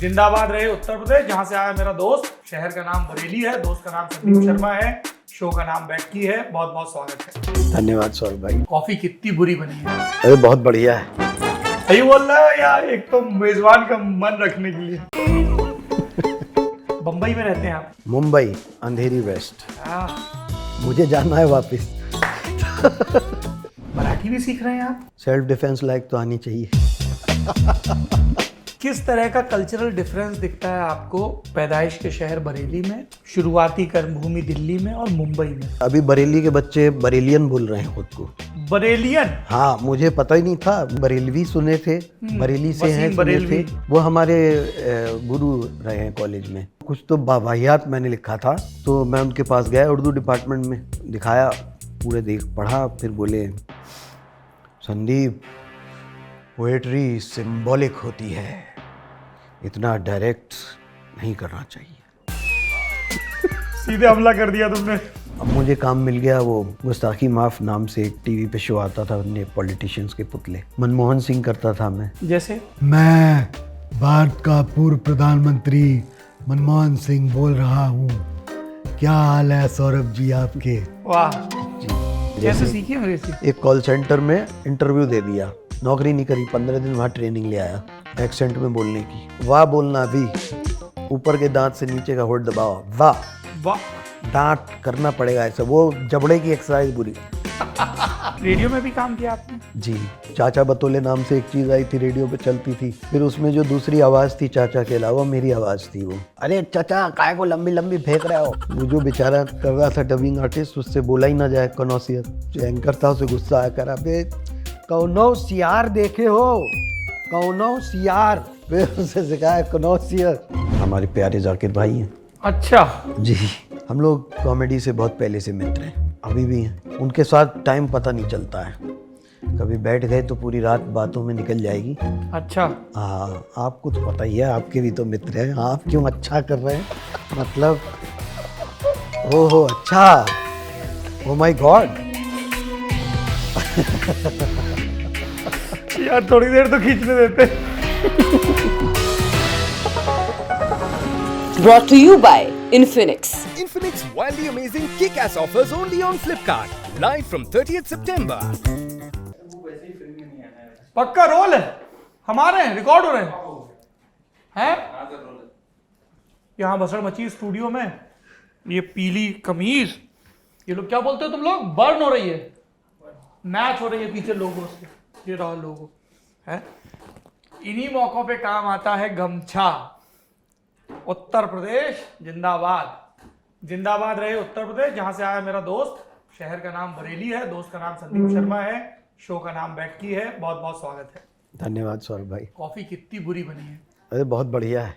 जिंदाबाद रहे उत्तर प्रदेश, जहां से आया मेरा दोस्त। शहर का नाम बरेली है, दोस्त का नाम संदीप शर्मा है, शो का नाम बैठकी है। बहुत बहुत स्वागत है। धन्यवाद सौरभ भाई। कॉफी कितनी बुरी बनी है। अरे बहुत बढ़िया है। सही बोल रहा है यार, एक तो मेजबान का मन रखने के लिए। बंबई में रहते हैं आप? मुंबई, अंधेरी वेस्ट। मुझे जाना है वापस। मराठी भी सीख रहे हैं आप? सेल्फ डिफेंस लाइक तो आनी चाहिए। किस तरह का कल्चरल डिफरेंस दिखता है आपको पैदाइश के शहर बरेली में, शुरुआती कर्मभूमि दिल्ली में और मुंबई में? अभी बरेली के बच्चे बरेलियन बोल रहे हैं खुद को। बरेलियन? हाँ, मुझे पता ही नहीं था। बरेलवी सुने थे, बरेली से हैं सुने थे। वो हमारे गुरु रहे हैं कॉलेज में। कुछ तो वाहियात मैंने लिखा था, तो मैं उनके पास गया, उर्दू डिपार्टमेंट में दिखाया, पूरे पढ़ा। फिर बोले, संदीप, पोएट्री सिंबॉलिक होती है, इतना डायरेक्ट नहीं करना चाहिए। सीधे हमला कर दिया तुमने। अब मुझे काम मिल गया, वो गुस्ताखी माफ नाम से एक टीवी पे शो आता था, उनने पॉलिटिशियंस के पुतले, मनमोहन सिंह करता था मैं। जैसे? मैं भारत का पूर्व प्रधानमंत्री मनमोहन सिंह बोल रहा हूँ। क्या हाल है सौरभ जी आपके? वाह जी। कैसे सीखी अंग्रेजी? एक कॉल सेंटर में इंटरव्यू दे दिया, नौकरी नहीं करी, 15 दिन वहाँ ट्रेनिंग ले आया एक्सेंट में बोलने की। वाह बोलना भी, ऊपर के दांत से नीचे का होठ दबाओ, वाह वाह। दांत करना पड़ेगा ऐसा, वो जबड़े की एक्सरसाइज बुरी। रेडियो में भी काम किया आपने? जी। चाचा बतौले नाम से एक चीज आई थी, रेडियो पे चलती थी। फिर उसमें जो दूसरी आवाज थी चाचा के अलावा, मेरी आवाज थी वो। अरे चाचा, काय को लंबी लंबी फेंक रहे हो? वो जो बेचारा कर रहा था डबिंग आर्टिस्ट, उससे बोला ही ना जाए कनौसियर। जो एंकर था उसे गुस्सा आया, करा बे कौनो सियार देखे हो, कौनो सियार। फिर उसे सिखाया कनौसियर। हमारे प्यारे जाकिर भाई हैं। अच्छा जी। हम लोग कॉमेडी से बहुत पहले से मित्र हैं, अभी भी हैं। उनके साथ टाइम पता नहीं चलता है, कभी बैठ गए तो पूरी रात बातों में निकल जाएगी। अच्छा। हाँ, आपको तो पता ही है, आपके भी तो मित्र हैं। आप क्यों अच्छा कर रहे हैं? मतलब ओहो अच्छा, ओ माय गॉड। यार थोड़ी देर तो खींचने देते। Brought to you by Infinix. Infinix wildly amazing kick-ass offers only on Flipkart. Live from 30th September. पक्का रोल है हमारे, रिकॉर्ड हो रहे हैं? यहाँ भसड़ मची स्टूडियो में, ये पीली कमीज, ये लोग क्या बोलते हो तुम लोग? बर्न हो रही है, मैच हो रही है पीछे लोगों से। ये रहा लोगो है। इन्हीं मौकों पे काम आता है गमछा। उत्तर प्रदेश जिंदाबाद। जिंदाबाद रहे उत्तर प्रदेश, जहां से आया मेरा दोस्त। शहर का नाम बरेली है, दोस्त का नाम संदीप शर्मा है, शो का नाम बैठकी है। बहुत बहुत स्वागत है। धन्यवाद सौरभ भाई। कॉफी कितनी बुरी बनी है। अरे बहुत बढ़िया है।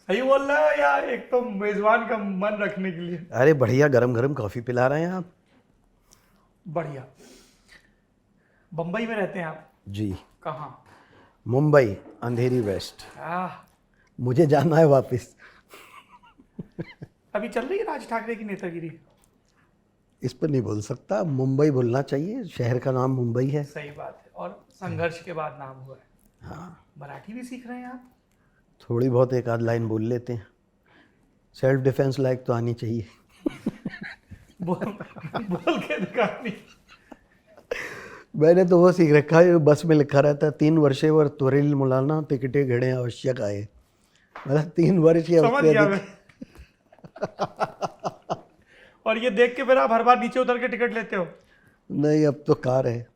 सही बोल रहा है यार, एक तो मेजबान का मन रखने के लिए। अरे बढ़िया, गरम गरम कॉफी पिला रहे हैं आप। बढ़िया। बंबई में रहते हैं आप? जी। कहाँ? मुंबई, अंधेरी वेस्ट। मुझे जाना है वापस। अभी चल रही है राज ठाकरे की नेतागिरी? इस पर नहीं बोल सकता, मुंबई बोलना चाहिए, शहर का नाम मुंबई है। सही बात है, और संघर्ष के बाद नाम हुआ है। हाँ। मराठी भी सीख रहे हैं आप? थोड़ी बहुत एक आध लाइन बोल लेते हैं। सेल्फ डिफेंस लाइक तो आनी चाहिए। बोल के दिखानी। मैंने तो वो सीख रखा है, बस में लिखा रहता है 3 वर्षेवर त्वरिल मुलाना तिकटे घड़े आवश्यक आए। मतलब 3 वर्ष या समझ गया मैं। और ये देख के फिर आप हर बार नीचे उतर के टिकट लेते हो? नहीं, अब तो कार है।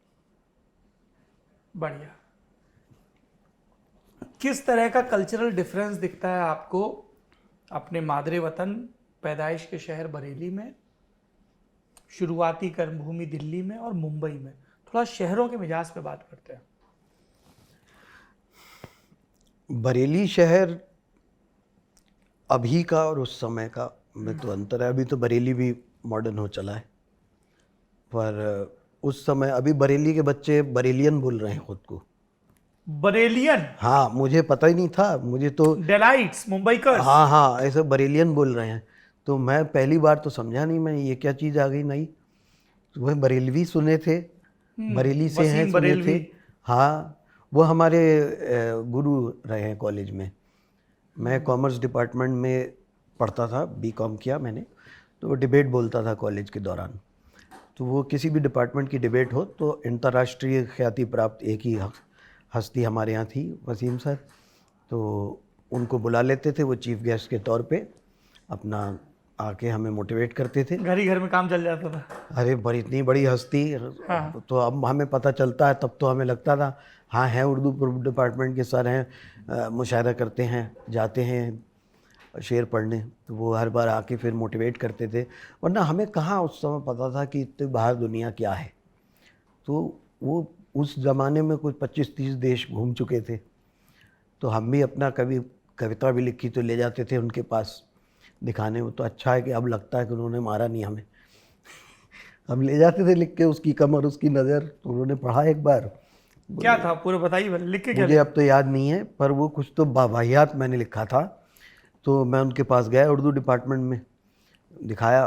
बढ़िया। किस तरह का कल्चरल डिफरेंस दिखता है आपको अपने मादरे वतन पैदाइश के शहर बरेली में, शुरुआती कर्मभूमि दिल्ली में और मुंबई में? थोड़ा शहरों के मिजाज पे बात करते हैं। बरेली शहर अभी का और उस समय का में तो अंतर है। अभी तो बरेली भी मॉडर्न हो चला है, पर उस समय अभी बरेली के बच्चे बरेलियन बोल रहे हैं खुद को। बरेलियन? हाँ, मुझे पता ही नहीं था। मुझे तो डेलाइट्स, मुंबईकर्स। हाँ, ऐसे बरेलियन बोल रहे हैं। तो मैं पहली बार तो समझा नहीं, मैं ये क्या चीज़ आ गई नई। तो वह बरेलवी सुने थे, बरेली से हैं सुने थे। हाँ, वो हमारे गुरु रहे हैं कॉलेज में। मैं कॉमर्स डिपार्टमेंट में पढ़ता था, बीकॉम किया मैंने, तो वो डिबेट बोलता था कॉलेज के दौरान। तो वो किसी भी डिपार्टमेंट की डिबेट हो तो अंतर्राष्ट्रीय ख्याति प्राप्त एक ही हस्ती हमारे यहाँ थी, वसीम सर, तो उनको बुला लेते थे वो चीफ गेस्ट के तौर पे, अपना आके हमें मोटिवेट करते थे। घर ही घर में काम चल जाता था। अरे बड़ी इतनी बड़ी हस्ती, तो अब हमें पता चलता है, तब तो हमें लगता था हाँ हैं, उर्दू डिपार्टमेंट के सर हैं, मुशायरा करते हैं, जाते हैं शेर पढ़ने, तो वो हर बार आके फिर मोटिवेट करते थे। वरना हमें कहाँ उस समय पता था कि इतने बाहर दुनिया क्या है। तो वो उस ज़माने में कुछ 25-30 देश घूम चुके थे, तो हम भी अपना कभी कविता भी लिखी तो ले जाते थे उनके पास दिखाने। वो तो अच्छा है कि अब लगता है कि उन्होंने मारा नहीं हमें हम ले जाते थे लिख के, उसकी कमर उसकी नज़र, तो उन्होंने पढ़ा एक बार। क्या था पूरे बताइए, लिख के क्या मुझे अब तो याद नहीं है, पर वो कुछ तो वाहियात मैंने लिखा था। तो मैं उनके पास गया, उर्दू डिपार्टमेंट में दिखाया,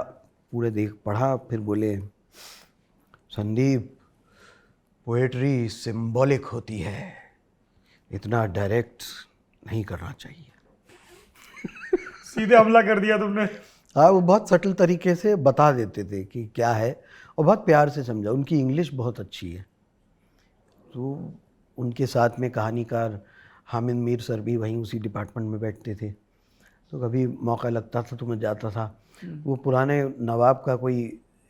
पूरे देख पढ़ा, फिर बोले संदीप पोएट्री सिंबॉलिक होती है, इतना डायरेक्ट नहीं करना चाहिए। सीधे हमला कर दिया तुमने। हाँ, वो बहुत सटल तरीके से बता देते थे कि क्या है, और बहुत प्यार से समझा। उनकी इंग्लिश बहुत अच्छी है। तो उनके साथ में कहानीकार हामिद मीर सर भी वहीं उसी डिपार्टमेंट में बैठते थे, तो कभी मौका लगता था तो मैं जाता था। वो पुराने नवाब का कोई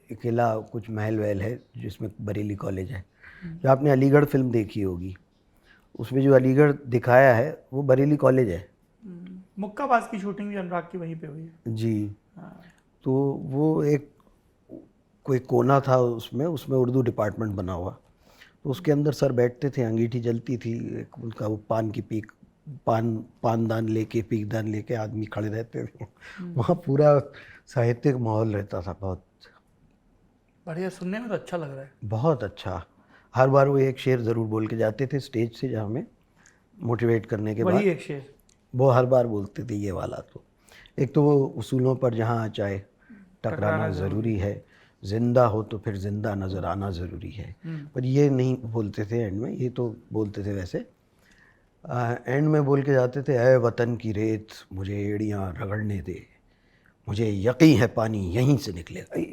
किला, कुछ महल वहल है जिसमें बरेली कॉलेज है। जो आपने अलीगढ़ फिल्म देखी होगी, उसमें जो अलीगढ़ दिखाया है वो बरेली कॉलेज है। मुक्काबाज की शूटिंग भी अनुराग की वहीं पे हुई है जी। तो वो एक कोई कोना था उसमें उर्दू डिपार्टमेंट बना हुआ, तो उसके अंदर सर बैठते थे, अंगीठी जलती थी, एक उनका वो पान की पीक, पानदान लेके, पीकदान लेके आदमी खड़े रहते थे। वहाँ पूरा साहित्यिक माहौल रहता था, बहुत बढ़िया। सुनने में तो अच्छा लग रहा है। बहुत अच्छा। हर बार वो एक शेर ज़रूर बोल के जाते थे स्टेज से, जहाँ हमें मोटिवेट करने के बाद वही एक शेर वो हर बार बोलते थे ये वाला। तो एक तो वो उसूलों पर जहाँ चाहे टकराना ज़रूरी है, जिंदा हो तो फिर जिंदा नज़र आना ज़रूरी है। पर ये नहीं बोलते थे एंड में, ये तो बोलते थे वैसे। एंड में बोल के जाते थे, ऐ वतन की रेत मुझे एड़ियाँ रगड़ने दे, मुझे यकीन है पानी यहीं से निकलेगा।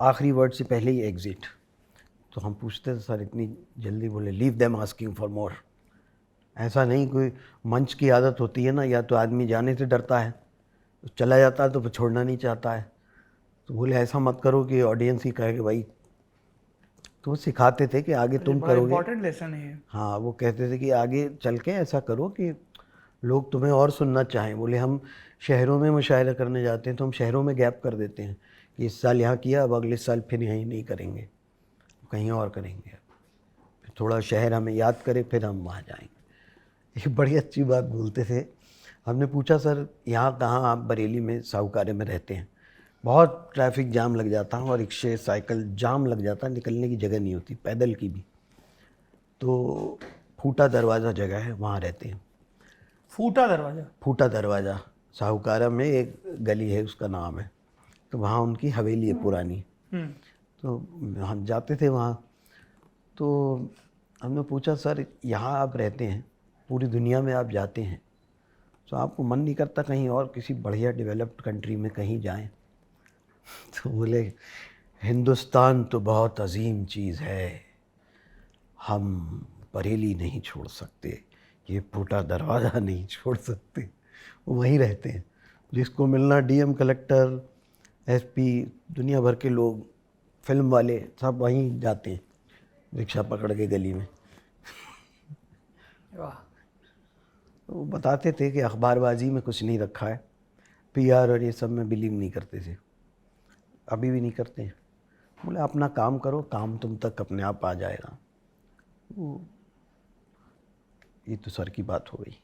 आखिरी वर्ड से पहले ही एग्ज़िट। तो हम पूछते थे सर इतनी जल्दी? बोले leave them asking for more. ऐसा नहीं, कोई मंच की आदत होती है ना, या तो आदमी जाने से डरता है, तो चला जाता है, तो फिर छोड़ना नहीं चाहता है। तो बोले ऐसा मत करो कि ऑडियंस ही कहे कि भाई। तो वो सिखाते थे कि आगे तुम करोगे। इम्पोर्टेंट लेसन है। हाँ, वो कहते थे कि आगे चल के ऐसा करो कि लोग तुम्हें और सुनना चाहें। बोले हम शहरों में मुशायरा करने जाते हैं तो हम शहरों में गैप कर देते हैं कि इस साल यहाँ किया, अब अगले साल फिर यहीं नहीं करेंगे, कहीं और करेंगे। फिर थोड़ा शहर हमें याद करे, फिर हम वहाँ जाएंगे। ये बड़ी अच्छी बात बोलते थे। हमने पूछा सर यहाँ कहाँ? आप बरेली में साहूकारे में रहते हैं, बहुत ट्रैफिक जाम लग जाता है और रिक्शे साइकिल जाम लग जाता है, निकलने की जगह नहीं होती, पैदल की भी। तो फूटा दरवाज़ा जगह है, वहाँ रहते हैं। फूटा दरवाज़ा? फूटा दरवाज़ा साहूकारा में एक गली है, उसका नाम है। तो वहाँ उनकी हवेली है पुरानी। तो हम जाते थे वहाँ। तो हमने पूछा सर यहाँ आप रहते हैं, पूरी दुनिया में आप जाते हैं, तो आपको मन नहीं करता कहीं और किसी बढ़िया डेवलप्ड कंट्री में कहीं जाएं? तो बोले हिंदुस्तान तो बहुत अजीम चीज़ है, हम बरेली नहीं छोड़ सकते, ये फूटा दरवाज़ा नहीं छोड़ सकते। वो वहीं रहते हैं। जिसको मिलना डीएम, कलेक्टर, एसपी, दुनिया भर के लोग, फिल्म वाले, सब वहीं जाते हैं रिक्शा पकड़ के गली में। वाह। वो बताते थे कि अखबारबाजी में कुछ नहीं रखा है, पीआर और ये सब में बिलीव नहीं करते थे, अभी भी नहीं करते हैं। बोले अपना काम करो, काम तुम तक अपने आप आ जाएगा। ये तो सर की बात हो गई।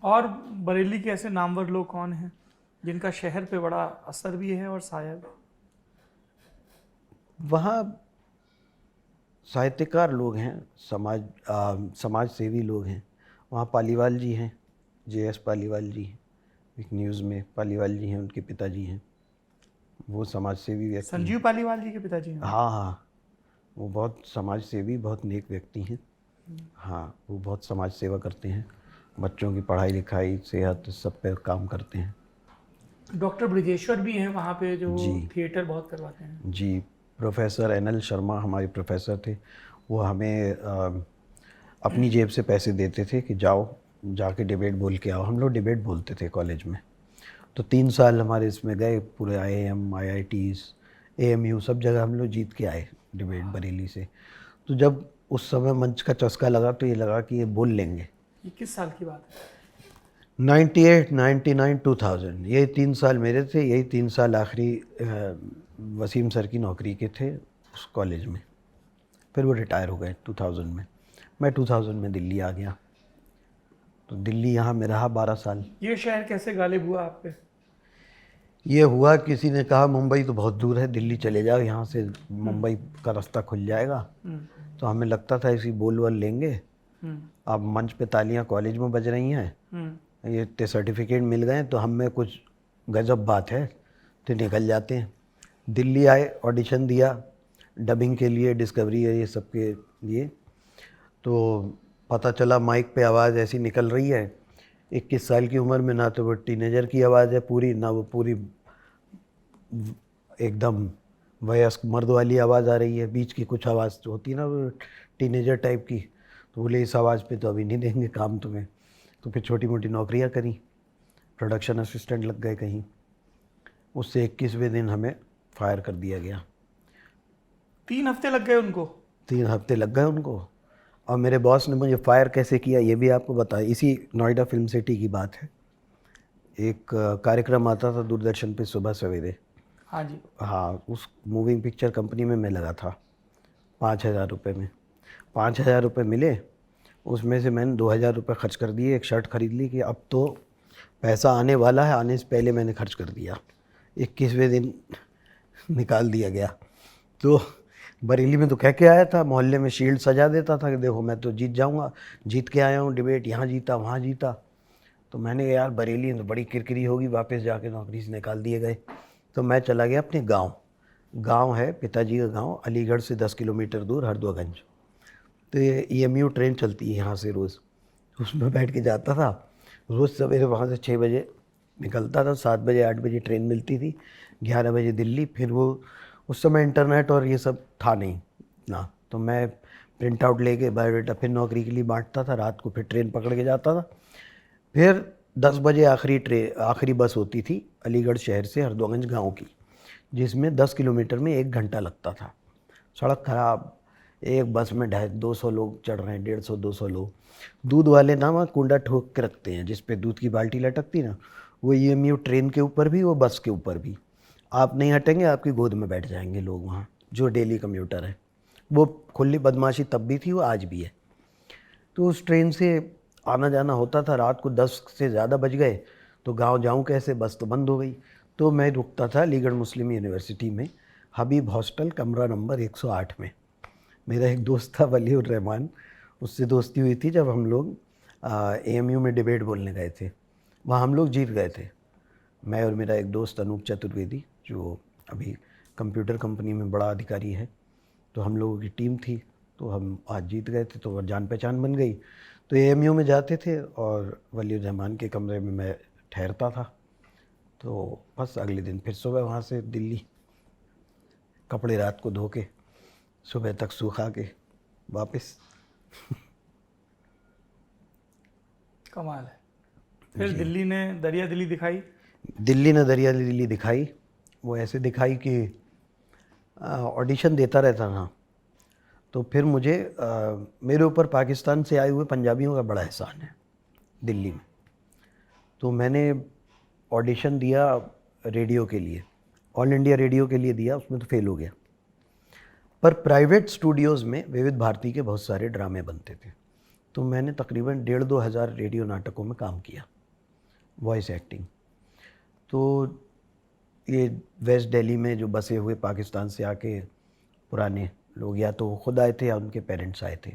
और बरेली के ऐसे नामवर लोग कौन हैं जिनका शहर पे बड़ा असर भी है और साया भी? वहाँ साहित्यकार लोग हैं, समाज सेवी लोग हैं। वहाँ पालीवाल जी हैं, JS पालीवाल जी हैं, एक न्यूज़ में पालीवाल जी हैं, उनके पिताजी हैं, वो समाज सेवी व्यक्ति। संजीव पालीवाल जी के पिताजी हैं? हाँ हाँ, वो बहुत समाज सेवी, बहुत नेक व्यक्ति हैं। हाँ, वो बहुत समाज सेवा करते हैं। बच्चों की पढ़ाई लिखाई सेहत सब पे काम करते हैं। डॉक्टर ब्रिजेश्वर भी हैं वहाँ पे जो जी। थिएटर बहुत करवाते हैं। जी, प्रोफेसर एनएल शर्मा हमारे प्रोफेसर थे। वो हमें अपनी जेब से पैसे देते थे कि जाओ जाके डिबेट बोल के आओ। हम लोग डिबेट बोलते थे कॉलेज में। तो 3 साल हमारे इसमें गए, पूरे IIM, IITs, AMU सब जगह हम लोग जीत के आए डिबेट बरेली से। तो जब उस समय मंच का चस्का लगा तो ये लगा कि ये बोल लेंगे। ये किस साल की बात है? 98, 99, 2000 यही 3 साल मेरे थे। यही 3 साल आखिरी वसीम सर की नौकरी के थे उस कॉलेज में। फिर वो रिटायर हो गए 2000 में। मैं 2000 में दिल्ली आ गया। तो दिल्ली यहाँ में रहा 12 साल। ये शहर कैसे गालिब हुआ आप पे? ये हुआ, किसी ने कहा मुंबई तो बहुत दूर है, दिल्ली चले जाओ, यहाँ से मुंबई का रास्ता खुल जाएगा। तो हमें लगता था इसी बोल वोल लेंगे। अब मंच पे तालियां कॉलेज में बज रही हैं, ये इतने सर्टिफिकेट मिल गए तो हम में कुछ गजब बात है, तो निकल जाते हैं। दिल्ली आए, ऑडिशन दिया डबिंग के लिए, डिस्कवरी है ये सब के लिए। तो पता चला माइक पे आवाज़ ऐसी निकल रही है 21 साल की उम्र में, ना तो वो टीनेजर की आवाज़ है पूरी, ना वो पूरी एकदम वयस्क मर्द वाली आवाज़ आ रही है। बीच की कुछ आवाज़ तो होती है ना वो टीनेजर टाइप की। तो बोले इस आवाज़ पे तो अभी नहीं देंगे काम तुम्हें। तो फिर छोटी मोटी नौकरियां करी, प्रोडक्शन असिस्टेंट लग गए कहीं। उससे 21वें दिन हमें फायर कर दिया गया। 3 हफ्ते लग गए उनको? 3 हफ्ते लग गए उनको। और मेरे बॉस ने मुझे फायर कैसे किया ये भी आपको बताया। इसी नोएडा फिल्म सिटी की बात है। एक कार्यक्रम आता था दूरदर्शन पे सुबह सवेरे। हाँ जी। हाँ, उस मूविंग पिक्चर कंपनी में मैं लगा था 5,000 रुपये में। 5,000 रुपये मिले, उसमें से मैंने 2,000 रुपये खर्च कर दिए। एक शर्ट ख़रीद ली कि अब तो पैसा आने वाला है, आने से पहले मैंने खर्च कर दिया। 21वें दिन निकाल दिया गया। तो बरेली में तो कह के आया था, मोहल्ले में शील्ड सजा देता था कि देखो मैं तो जीत जाऊंगा, जीत के आया हूँ डिबेट, यहाँ जीता वहाँ जीता। तो मैंने कहा यार बरेली में तो बड़ी किरकिरी होगी, वापस जाके नौकरी से निकाल दिए गए। तो मैं चला गया अपने गांव है पिताजी का गांव, अलीगढ़ से 10 किलोमीटर दूर, हरदोगंज। तो ये EMU ट्रेन चलती है यहाँ से रोज़, उसमें बैठ के जाता था। रोज़ सवेरे वहाँ से 6 बजे निकलता था, 7 बजे 8 बजे ट्रेन मिलती थी, 11 बजे दिल्ली। फिर वो उस समय इंटरनेट और ये सब था नहीं ना, तो मैं प्रिंट आउट लेके बायोडाटा फिर नौकरी के लिए बांटता था। रात को फिर ट्रेन पकड़ के जाता था। फिर 10 बजे आखिरी बस होती थी अलीगढ़ शहर से हरदोगंज गांव की, जिसमें 10 किलोमीटर में 1 घंटा लगता था। सड़क ख़राब, एक बस में 250 लोग चढ़ रहे हैं, 150-200 लोग। दूध वाले ना वहाँ कुंडा ठोक के रखते हैं जिस पे दूध की बाल्टी लटकती ना, वो EMU ट्रेन के ऊपर भी, वो बस के ऊपर भी। आप नहीं हटेंगे, आपकी गोद में बैठ जाएंगे लोग वहाँ, जो डेली कम्यूटर है। वो खुली बदमाशी तब भी थी, वो आज भी है। तो उस ट्रेन से आना जाना होता था। रात को 10 से ज़्यादा बज गए तो गांव जाऊं कैसे, बस तो बंद हो गई। तो मैं रुकता था अलीगढ़ मुस्लिम यूनिवर्सिटी में, हबीब हॉस्टल, कमरा नंबर 108 में। मेरा एक दोस्त था वलीउर रहमान, उससे दोस्ती हुई थी जब हम लोग AMU में डिबेट बोलने गए थे। वहाँ हम लोग जीत गए थे, मैं और मेरा एक दोस्त अनूप चतुर्वेदी, जो अभी कंप्यूटर कंपनी में बड़ा अधिकारी है। तो हम लोगों की टीम थी, तो हम आज जीत गए थे, तो जान पहचान बन गई। तो AMU में जाते थे और वलीउर रहमान के कमरे में मैं ठहरता था। तो बस अगले दिन फिर सुबह वहाँ से दिल्ली, कपड़े रात को धो के सुबह तक सूखा के वापस। कमाल है। फिर दिल्ली ने दरिया दिली दिखाई? दिल्ली ने दरिया दिली दिखाई। वो ऐसे दिखाई कि ऑडिशन देता रहता था, तो फिर मुझे मेरे ऊपर पाकिस्तान से आए हुए पंजाबियों का बड़ा एहसान है दिल्ली में। तो मैंने ऑडिशन दिया रेडियो के लिए, ऑल इंडिया रेडियो के लिए दिया, उसमें तो फेल हो गया। पर प्राइवेट स्टूडियोज़ में विविध भारती के बहुत सारे ड्रामे बनते थे, तो मैंने तकरीबन 1,500-2 हज़ार रेडियो नाटकों में काम किया, वॉइस एक्टिंग। तो ये वेस्ट दिल्ली में जो बसे हुए पाकिस्तान से आके पुराने लोग, या तो वो खुद आए थे या उनके पेरेंट्स आए थे,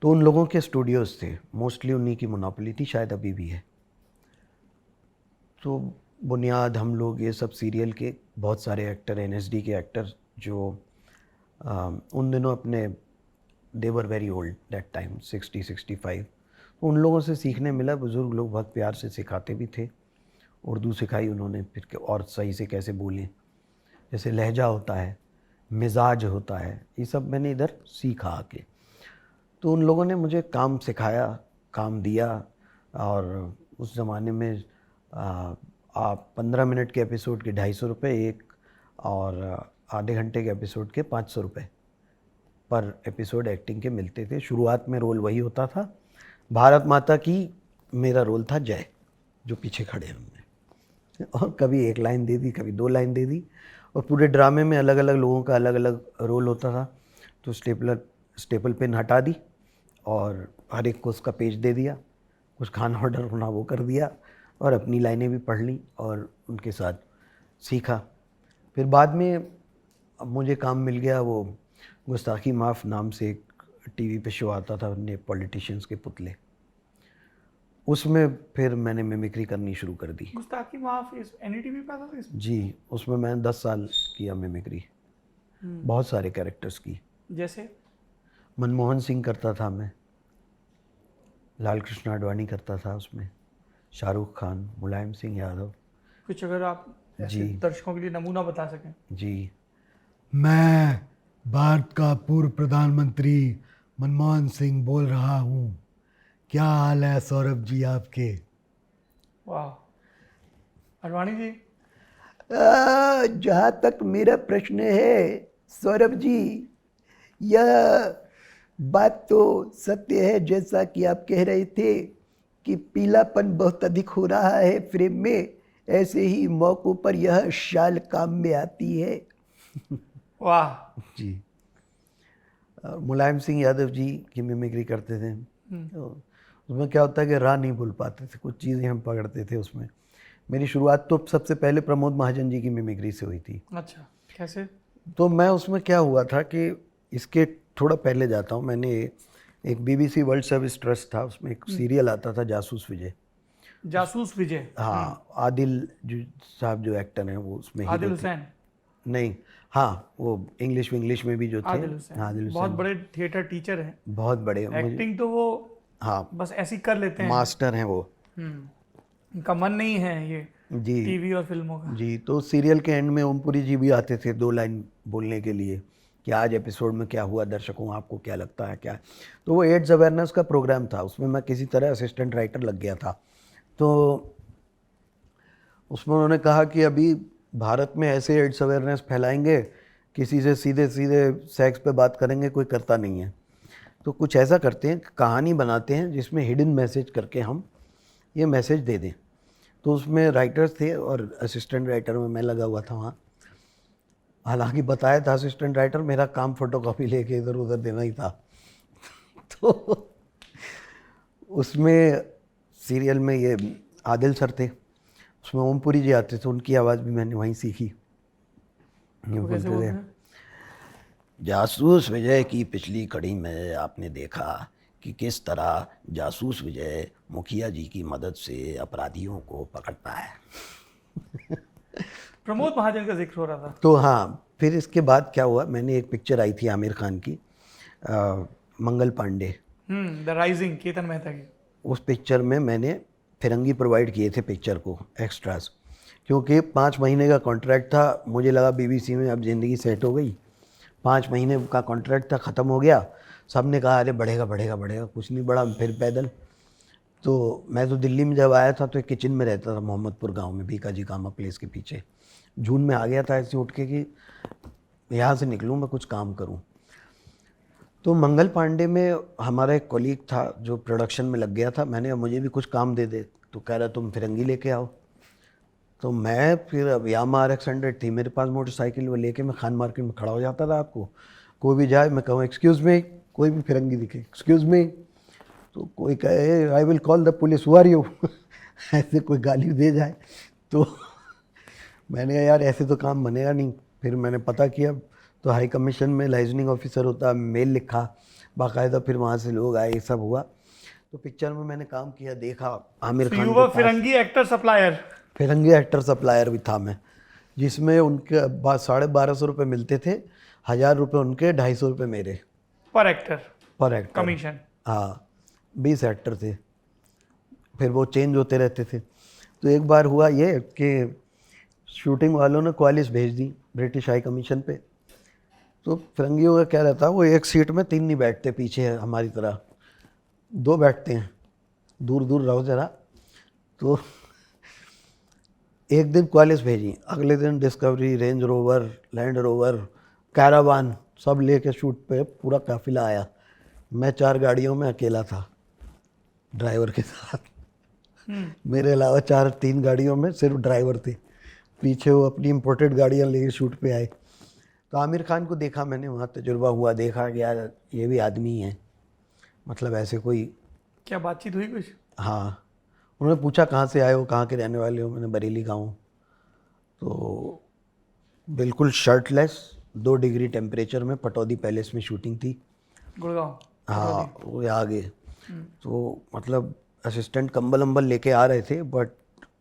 तो उन लोगों के स्टूडियोज़ थे, मोस्टली उन्हीं की मोनोपोली थी, शायद अभी भी है। तो बुनियाद हम लोग ये सब सीरियल के बहुत सारे एक्टर, NSD के एक्टर जो उन दिनों अपने, they were very old that time, 60-65, उन लोगों से सीखने मिला। बुज़ुर्ग लोग बहुत प्यार से सिखाते भी थे। उर्दू सिखाई उन्होंने, फिर और सही से कैसे बोलें, जैसे लहजा होता है, मिजाज होता है, ये सब मैंने इधर सीखा आके। तो उन लोगों ने मुझे काम सिखाया, काम दिया। और उस ज़माने में आप 15 मिनट के एपिसोड के 250 रुपये एक, और आधे घंटे के एपिसोड के 500 रुपये पर एपिसोड एक्टिंग के मिलते थे। शुरुआत में रोल वही होता था, भारत माता की मेरा रोल था जय, जो पीछे खड़े हैं हमने, और कभी एक लाइन दे दी, कभी 2 लाइन दे दी। और पूरे ड्रामे में अलग अलग लोगों का अलग अलग रोल होता था। तो स्टेपल पेन हटा दी और हर एक को उसका पेज दे दिया, कुछ खाना ऑर्डर होना वो कर दिया, और अपनी लाइनें भी पढ़ ली और उनके साथ सीखा। फिर बाद में अब मुझे काम मिल गया, वो गुस्ताखी माफ़ नाम से एक टीवी पे शो आता था, उन्हें पॉलिटिशियंस के पुतले, उसमें फिर मैंने मिमिक्री करनी शुरू कर दी। गुस्ताखी माफ इस एनडीटीवी पे आता था इसमें? जी, उसमें मैंने 10 साल किया मिमिक्री, बहुत सारे कैरेक्टर्स की। जैसे मनमोहन सिंह करता था मैं, लाल कृष्ण आडवाणी करता था उसमें, शाहरुख खान, मुलायम सिंह यादव। कुछ अगर आप ऐसे दर्शकों के लिए नमूना बता सकें। जी, मैं भारत का पूर्व प्रधानमंत्री मनमोहन सिंह बोल रहा हूँ। क्या हाल है सौरभ जी आपके? वाह। आडवाणी जी? जहाँ तक मेरा प्रश्न है सौरभ जी, यह बात तो सत्य है, जैसा कि आप कह रहे थे कि पीलापन बहुत अधिक हो रहा है फ्रेम में, ऐसे ही मौक़ों पर यह शाल काम में आती है। वाह जी। मुलायम सिंह यादव जी की मिमिक्री करते थे। तो उसमें क्या होता है कि राह नहीं भूल पाते थे, कुछ चीज़ें हम पकड़ते थे उसमें। मेरी शुरुआत तो सबसे पहले प्रमोद महाजन जी की मिमिक्री से हुई थी। अच्छा, कैसे? तो मैं उसमें क्या हुआ था कि इसके थोड़ा पहले जाता हूँ, मैंने एक BBC वर्ल्ड सर्विस ट्रस्ट था, उसमें एक सीरियल आता था जासूस विजय। जासूस विजय? हाँ, आदिल जो साहब जो एक्टर हैं वो उसमें आदिल हीरो थे। हुसैन? नहीं, हाँ, वो इंग्लिश में भी जो थे, आदिल हुसैन। आदिल हुसैन बहुत बड़े थिएटर टीचर हैं, बहुत बड़े, एक्टिंग तो वो हाँ बस ऐसे ही कर लेते हैं, मास्टर हैं वो। उनका मन नहीं है ये जी टीवी और फिल्मों का। जी। तो सीरियल के एंड में ओमपुरी जी भी आते थे 2 लाइन बोलने के लिए कि आज एपिसोड में क्या हुआ, दर्शकों आपको क्या लगता है क्या। तो वो एड्स अवेयरनेस का प्रोग्राम था, उसमें मैं किसी तरह असिस्टेंट राइटर लग गया था। तो उसमें उन्होंने कहा कि अभी भारत में ऐसे एड्स अवेयरनेस फैलाएंगे, किसी से सीधे सीधे सेक्स पे बात करेंगे, कोई करता नहीं है। तो कुछ ऐसा करते हैं, कहानी बनाते हैं जिसमें हिडन मैसेज करके हम ये मैसेज दे दें। तो उसमें राइटर्स थे और असिस्टेंट राइटर में मैं लगा हुआ था वहाँ। हालांकि बताया था असिस्टेंट राइटर, मेरा काम फोटोकॉपी लेके इधर उधर देना ही था। तो उसमें सीरियल में ये आदिल सर थे, उसमें ओमपुरी जी आते थे, उनकी आवाज़ भी मैंने वहीं सीखी। ये बोलते थे, जासूस विजय की पिछली कड़ी में आपने देखा कि किस तरह जासूस विजय मुखिया जी की मदद से अपराधियों को पकड़ता है। प्रमोद महाजन का जिक्र हो रहा था। तो हाँ, फिर इसके बाद क्या हुआ, मैंने एक पिक्चर आई थी आमिर खान की, मंगल पांडे, द राइजिंग, केतन मेहता की। उस पिक्चर में मैंने फिरंगी प्रोवाइड किए थे पिक्चर को, एक्स्ट्रास, क्योंकि 5 महीने का कॉन्ट्रैक्ट था। मुझे लगा BBC में अब ज़िंदगी सेट हो गई, 5 महीने का कॉन्ट्रैक्ट था, ख़त्म हो गया। सब ने कहा अरे बढ़ेगा बढ़ेगा बढ़ेगा, कुछ नहीं बढ़ा, फिर पैदल। तो मैं तो दिल्ली में जब आया था तो एक किचन में रहता था मोहम्मदपुर गांव में, भीकाजी कामा प्लेस के पीछे। जून में आ गया था ऐसे उठ के कि यहाँ से निकलूँ, मैं कुछ काम करूँ। तो मंगल पांडे में हमारा एक कॉलीग था जो प्रोडक्शन में लग गया था। मैंने मुझे भी कुछ काम दे दे, तो कह रहा तुम फिरंगी लेके आओ। तो मैं फिर अब यामा RX 100 थी मेरे पास मोटरसाइकिल, वो लेके मैं खान मार्केट में खड़ा हो जाता था। आपको कोई भी जाए, मैं कहूँ एक्सक्यूज़ मी, कोई भी फिरंगी दिखे एक्सक्यूज़ मी, तो कोई कहे I will call the police, who are you, ऐसे कोई गाली दे जाए। तो मैंने कहा यार ऐसे तो काम बनेगा नहीं। फिर मैंने पता किया तो हाई कमीशन में लाइजनिंग ऑफिसर होता, मेल लिखा बाकायदा, फिर वहाँ से लोग आए, ये सब हुआ। तो पिक्चर में मैंने काम किया, देखा आमिर खान को, फिरंगी एक्टर सप्लायर। फिरंगी एक्टर सप्लायर भी था मैं, जिसमें उनके 1250 रुपये मिलते थे, 1000 रुपये उनके, 250 रुपये मेरे पर एक्टर पर एक्टर कमीशन। हाँ, 20 एक्टर थे फिर वो चेंज होते रहते थे। तो एक बार हुआ ये कि शूटिंग वालों ने कॉलेज भेज दी ब्रिटिश हाई कमीशन पे। तो फिरंगियों का क्या रहता है, वो एक सीट में 3 नहीं बैठते पीछे हमारी तरह, 2 बैठते हैं, दूर दूर रहो ज़रा। तो एक दिन कॉलेज भेजी, अगले दिन discovery, range rover, land rover, caravan सब लेके शूट पे पूरा काफिला आया। मैं 4 गाड़ियों में अकेला था ड्राइवर के साथ। मेरे अलावा 3 गाड़ियों में सिर्फ ड्राइवर थे, पीछे वो अपनी इम्पोर्टेड गाड़ियाँ लेके शूट पे आए। तो आमिर खान को देखा मैंने, वहाँ तजुर्बा हुआ, देखा कि यार ये भी आदमी है, मतलब ऐसे कोई। क्या बातचीत हुई कुछ? हाँ, उन्होंने पूछा कहाँ से आए हो, कहाँ के रहने वाले हो, मैंने बरेली का हूँ। तो बिल्कुल शर्टलेस, 2 डिग्री टेम्परेचर में पटौदी पैलेस में शूटिंग थी, गुड़गांव। हाँ वो आगे। तो मतलब असिस्टेंट कंबल अम्बल लेके आ रहे थे, बट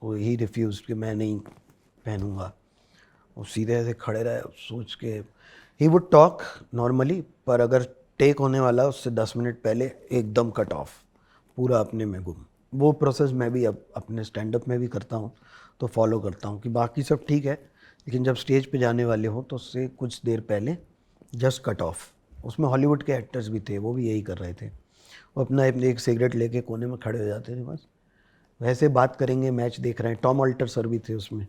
वो ही रिफ्यूज़ कि मैं नहीं पहनूंगा। वो सीधे ऐसे खड़े रहे, सोच के ही वुड टॉक नॉर्मली, पर अगर टेक होने वाला उससे 10 मिनट पहले एकदम कट ऑफ, पूरा अपने में गुम। वो प्रोसेस मैं भी अब अपने स्टैंड अप में भी करता हूँ, तो फॉलो करता हूँ कि बाकी सब ठीक है, लेकिन जब स्टेज पे जाने वाले हो तो उससे कुछ देर पहले जस्ट कट ऑफ। उसमें हॉलीवुड के एक्टर्स भी थे, वो भी यही कर रहे थे। वो अपना एक सिगरेट लेके कोने में खड़े हो जाते थे, बस वैसे बात करेंगे, मैच देख रहे हैं। टॉम ऑल्टर सर भी थे उसमें।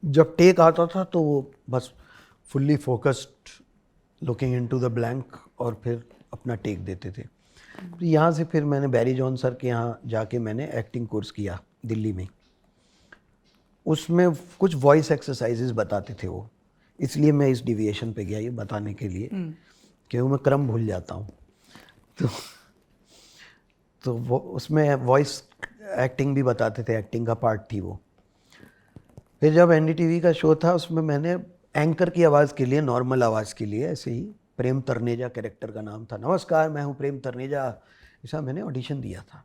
जब टेक आता था तो वो बस fully focused, looking into the blank, और फिर अपना टेक देते थे। तो यहाँ से फिर मैंने बैरी जॉन सर के यहाँ जाके मैंने एक्टिंग कोर्स किया दिल्ली में। उसमें कुछ वॉइस एक्सरसाइजेज बताते थे वो, इसलिए मैं इस डिविएशन पे गया ये बताने के लिए कि मैं क्रम भूल जाता हूँ। तो वो उसमें वॉइस एक्टिंग भी बताते थे, एक्टिंग का पार्ट थी वो। फिर जब एनडीटीवी का शो था, उसमें मैंने एंकर की आवाज़ के लिए, नॉर्मल आवाज़ के लिए, ऐसे ही प्रेम तरनेजा कैरेक्टर का नाम था, नमस्कार मैं हूँ प्रेम तरनेजा, ऐसा मैंने ऑडिशन दिया था।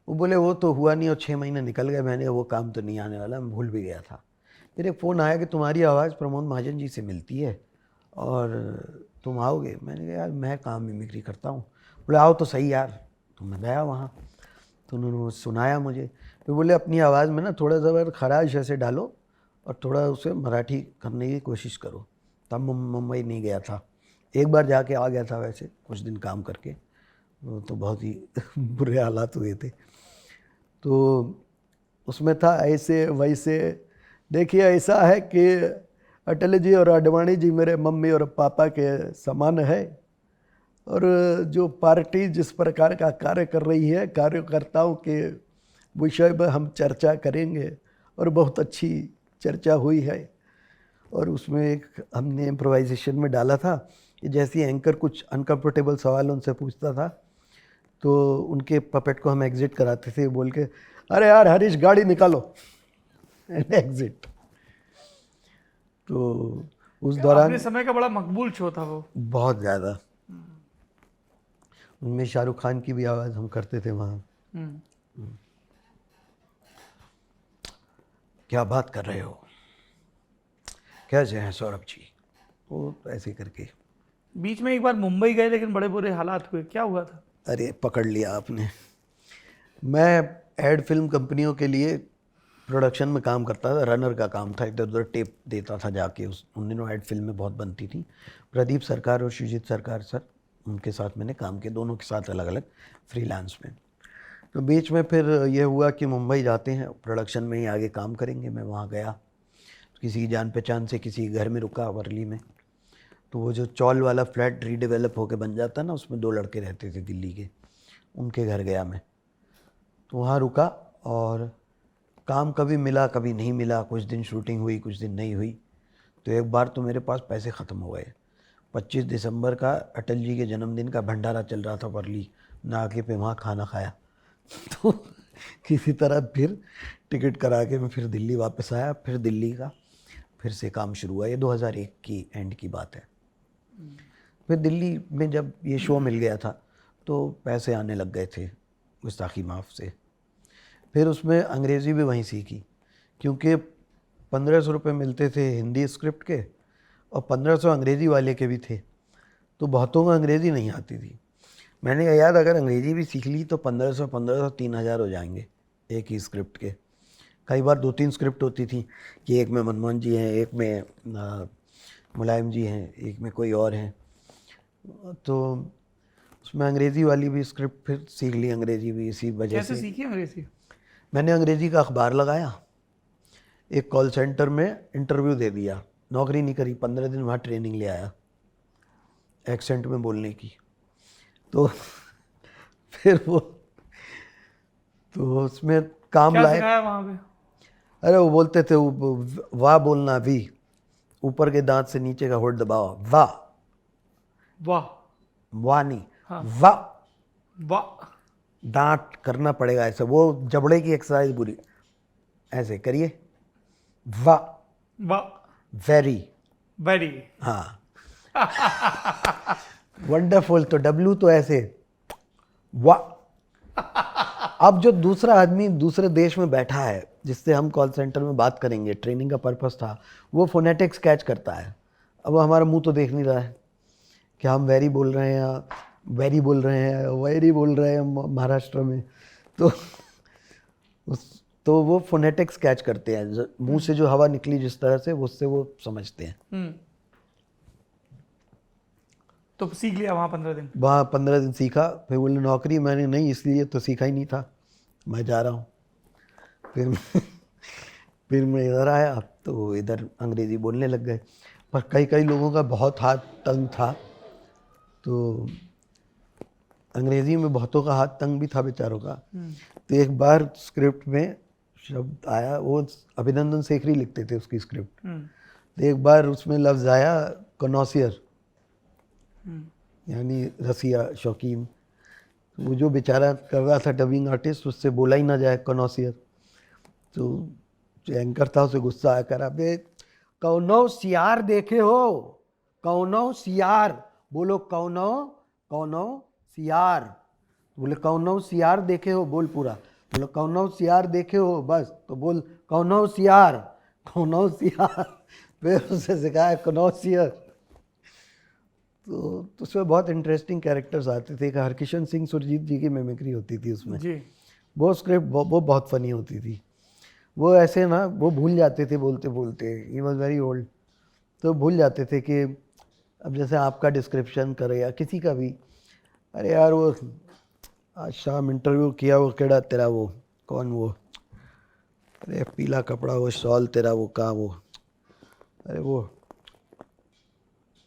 वो बोले वो तो हुआ नहीं, और 6 महीने निकल गए। मैंने वो काम तो नहीं आने वाला, मैं भूल भी गया था। फिर एक फ़ोन आया कि तुम्हारी आवाज़ प्रमोद महाजन जी से मिलती है और तुम आओगे। मैंने कहा यार मैं काम मिमिक्री करता हूँ। बोले आओ तो सही यार। तो मैं गया वहाँ, तो उन्होंने सुनाया मुझे। फिर बोले अपनी आवाज़ में ना थोड़ा सा खराश ऐसे डालो और थोड़ा उसे मराठी करने की कोशिश करो। तब मुंबई नहीं गया था, एक बार जाके आ गया था वैसे कुछ दिन काम करके, तो बहुत ही बुरे हालात हुए थे। तो उसमें था ऐसे वैसे। देखिए ऐसा है कि अटल जी और आडवाणी जी मेरे मम्मी और पापा के समान है, और जो पार्टी जिस प्रकार का कार्य कर रही है, कार्यकर्ताओं के विषय में हम चर्चा करेंगे, और बहुत अच्छी चर्चा हुई है। और उसमें एक हमने इम्प्रोवाइजेशन में डाला था कि जैसे एंकर कुछ अनकम्फर्टेबल सवाल उनसे पूछता था, तो उनके पपेट को हम एग्जिट कराते थे बोल के, अरे यार हरीश गाड़ी निकालो, एग्जिट। तो उस दौरान अपने समय का बड़ा मकबूल शो था वो, बहुत ज़्यादा। उनमें शाहरुख खान की भी आवाज़ हम करते थे वहाँ। क्या बात कर रहे हो, कैसे हैं सौरभ जी, वो ऐसे करके। बीच में एक बार मुंबई गए लेकिन बड़े बुरे हालात हुए, क्या हुआ था? अरे पकड़ लिया आपने। मैं एड फिल्म कंपनियों के लिए प्रोडक्शन में काम करता था, रनर का काम था, इधर उधर टेप देता था जाके। उन दिनों एड फिल्में बहुत बनती थी। प्रदीप सरकार और शुजित सरकार सर, उनके साथ मैंने काम किया, दोनों के साथ अलग अलग फ्रीलांस में। तो बीच में फिर ये हुआ कि मुंबई जाते हैं, प्रोडक्शन में ही आगे काम करेंगे। मैं वहाँ गया, किसी जान पहचान से किसी घर में रुका वर्ली में। तो वो जो चौल वाला फ्लैट रीडेवलप होके बन जाता ना, उसमें 2 लड़के रहते थे दिल्ली के, उनके घर गया मैं। तो वहाँ रुका और काम कभी मिला कभी नहीं मिला, कुछ दिन शूटिंग हुई कुछ दिन नहीं हुई। तो एक बार तो मेरे पास पैसे ख़त्म हो गए। 25 दिसंबर का अटल जी के जन्मदिन का भंडारा चल रहा था वर्ली, नाके पे वहाँ खाना खाया। तो किसी तरह फिर टिकट करा के मैं फिर दिल्ली वापस आया। फिर दिल्ली का फिर से काम शुरू हुआ। ये 2001 की एंड की बात है। फिर दिल्ली में जब ये शो मिल गया था तो पैसे आने लग गए थे गुस्ताखी माफ़ से। फिर उसमें अंग्रेज़ी भी वहीं सीखी, क्योंकि 1500 रुपये मिलते थे हिंदी स्क्रिप्ट के और 1500 अंग्रेज़ी वाले के भी थे। तो बहुतों को अंग्रेज़ी नहीं आती थी। मैंने कहा यार अगर अंग्रेजी भी सीख ली तो 1500 3000 हो जाएंगे एक ही स्क्रिप्ट के। कई बार 2-3 स्क्रिप्ट होती थी कि एक में मनमोहन जी हैं, एक में मुलायम जी हैं, एक में कोई और हैं, तो उसमें अंग्रेज़ी वाली भी स्क्रिप्ट फिर सीख ली, अंग्रेज़ी भी इसी वजह कैसे से। सीखी अंग्रेजी? मैंने अंग्रेज़ी का अखबार लगाया, एक कॉल सेंटर में इंटरव्यू दे दिया, नौकरी नहीं करी, 15 दिन वहाँ ट्रेनिंग ले आया एक्सेंट में बोलने की। तो फिर वो तो उसमें काम क्या लायक। सिखाया वहाँ पे? अरे वो बोलते थे वाह बोलना, वी ऊपर के दांत से नीचे का होठ दबाओ, वाह। वाह वाह नहीं, हाँ। वाह, वाह दांत करना पड़ेगा ऐसे, वो जबड़े की एक्सरसाइज बुरी, ऐसे करिए, वाह, वाह वेरी, वेरी। हाँ, वंडरफुल, तो डब्ल्यू तो ऐसे, वाह। अब जो दूसरा आदमी दूसरे देश में बैठा है जिससे हम कॉल सेंटर में बात करेंगे, ट्रेनिंग का पर्पस था, वो फोनेटिक्स कैच करता है। अब वो हमारा मुंह तो देख नहीं रहा है कि हम वेरी बोल रहे हैं या वेरी बोल रहे हैं, वेरी बोल रहे हैं महाराष्ट्र में, तो वो फोनेटिक्स कैच करते हैं, मुंह से जो हवा निकली जिस तरह से, उससे वो समझते हैं। तो सीख लिया वहाँ 15 दिन? वहाँ 15 दिन सीखा, फिर बोले नौकरी, मैंने नहीं, इसलिए तो सीखा ही नहीं था, मैं जा रहा हूँ। फिर मैं इधर आया तो इधर अंग्रेज़ी बोलने लग गए, पर कई लोगों का बहुत हाथ तंग था, तो अंग्रेज़ी में बहुतों का हाथ तंग भी था बेचारों का। तो एक बार स्क्रिप्ट में शब्द आया, वो अभिनंदन सेखरी लिखते थे उसकी स्क्रिप्ट, तो एक बार उसमें लफ्ज़ आया कनौसियर, यानी रसिया, शौकीन। वो जो बेचारा कर रहा था डबिंग आर्टिस्ट, उससे बोला ही ना जाए कनौसियर, तो जो एंकर था उसे गुस्सा आया, करा बे कौनो सियार देखे हो, कौनो सियार, बोलो कौनो सियार, बोले कौनो सियार देखे हो, बोल पूरा, बोलो कौनो सियार देखे हो, बस, तो बोल कौनो सियार, फिर उसे सिखाया कनौसियर। तो उसमें बहुत इंटरेस्टिंग कैरेक्टर्स आते थे। एक हरकिशन सिंह सुरजीत जी की मिमिक्री होती थी उसमें जी। वो स्क्रिप्ट वो बहुत फनी होती थी। वो ऐसे ना, वो भूल जाते थे बोलते बोलते, ही वॉज वेरी ओल्ड, तो भूल जाते थे कि अब जैसे आपका डिस्क्रिप्शन करे या किसी का भी, अरे यार वो आज शाम इंटरव्यू किया, वो केड़ा तेरा वो कौन वो, अरे पीला कपड़ा वो शॉल तेरा वो कहाँ वो, अरे वो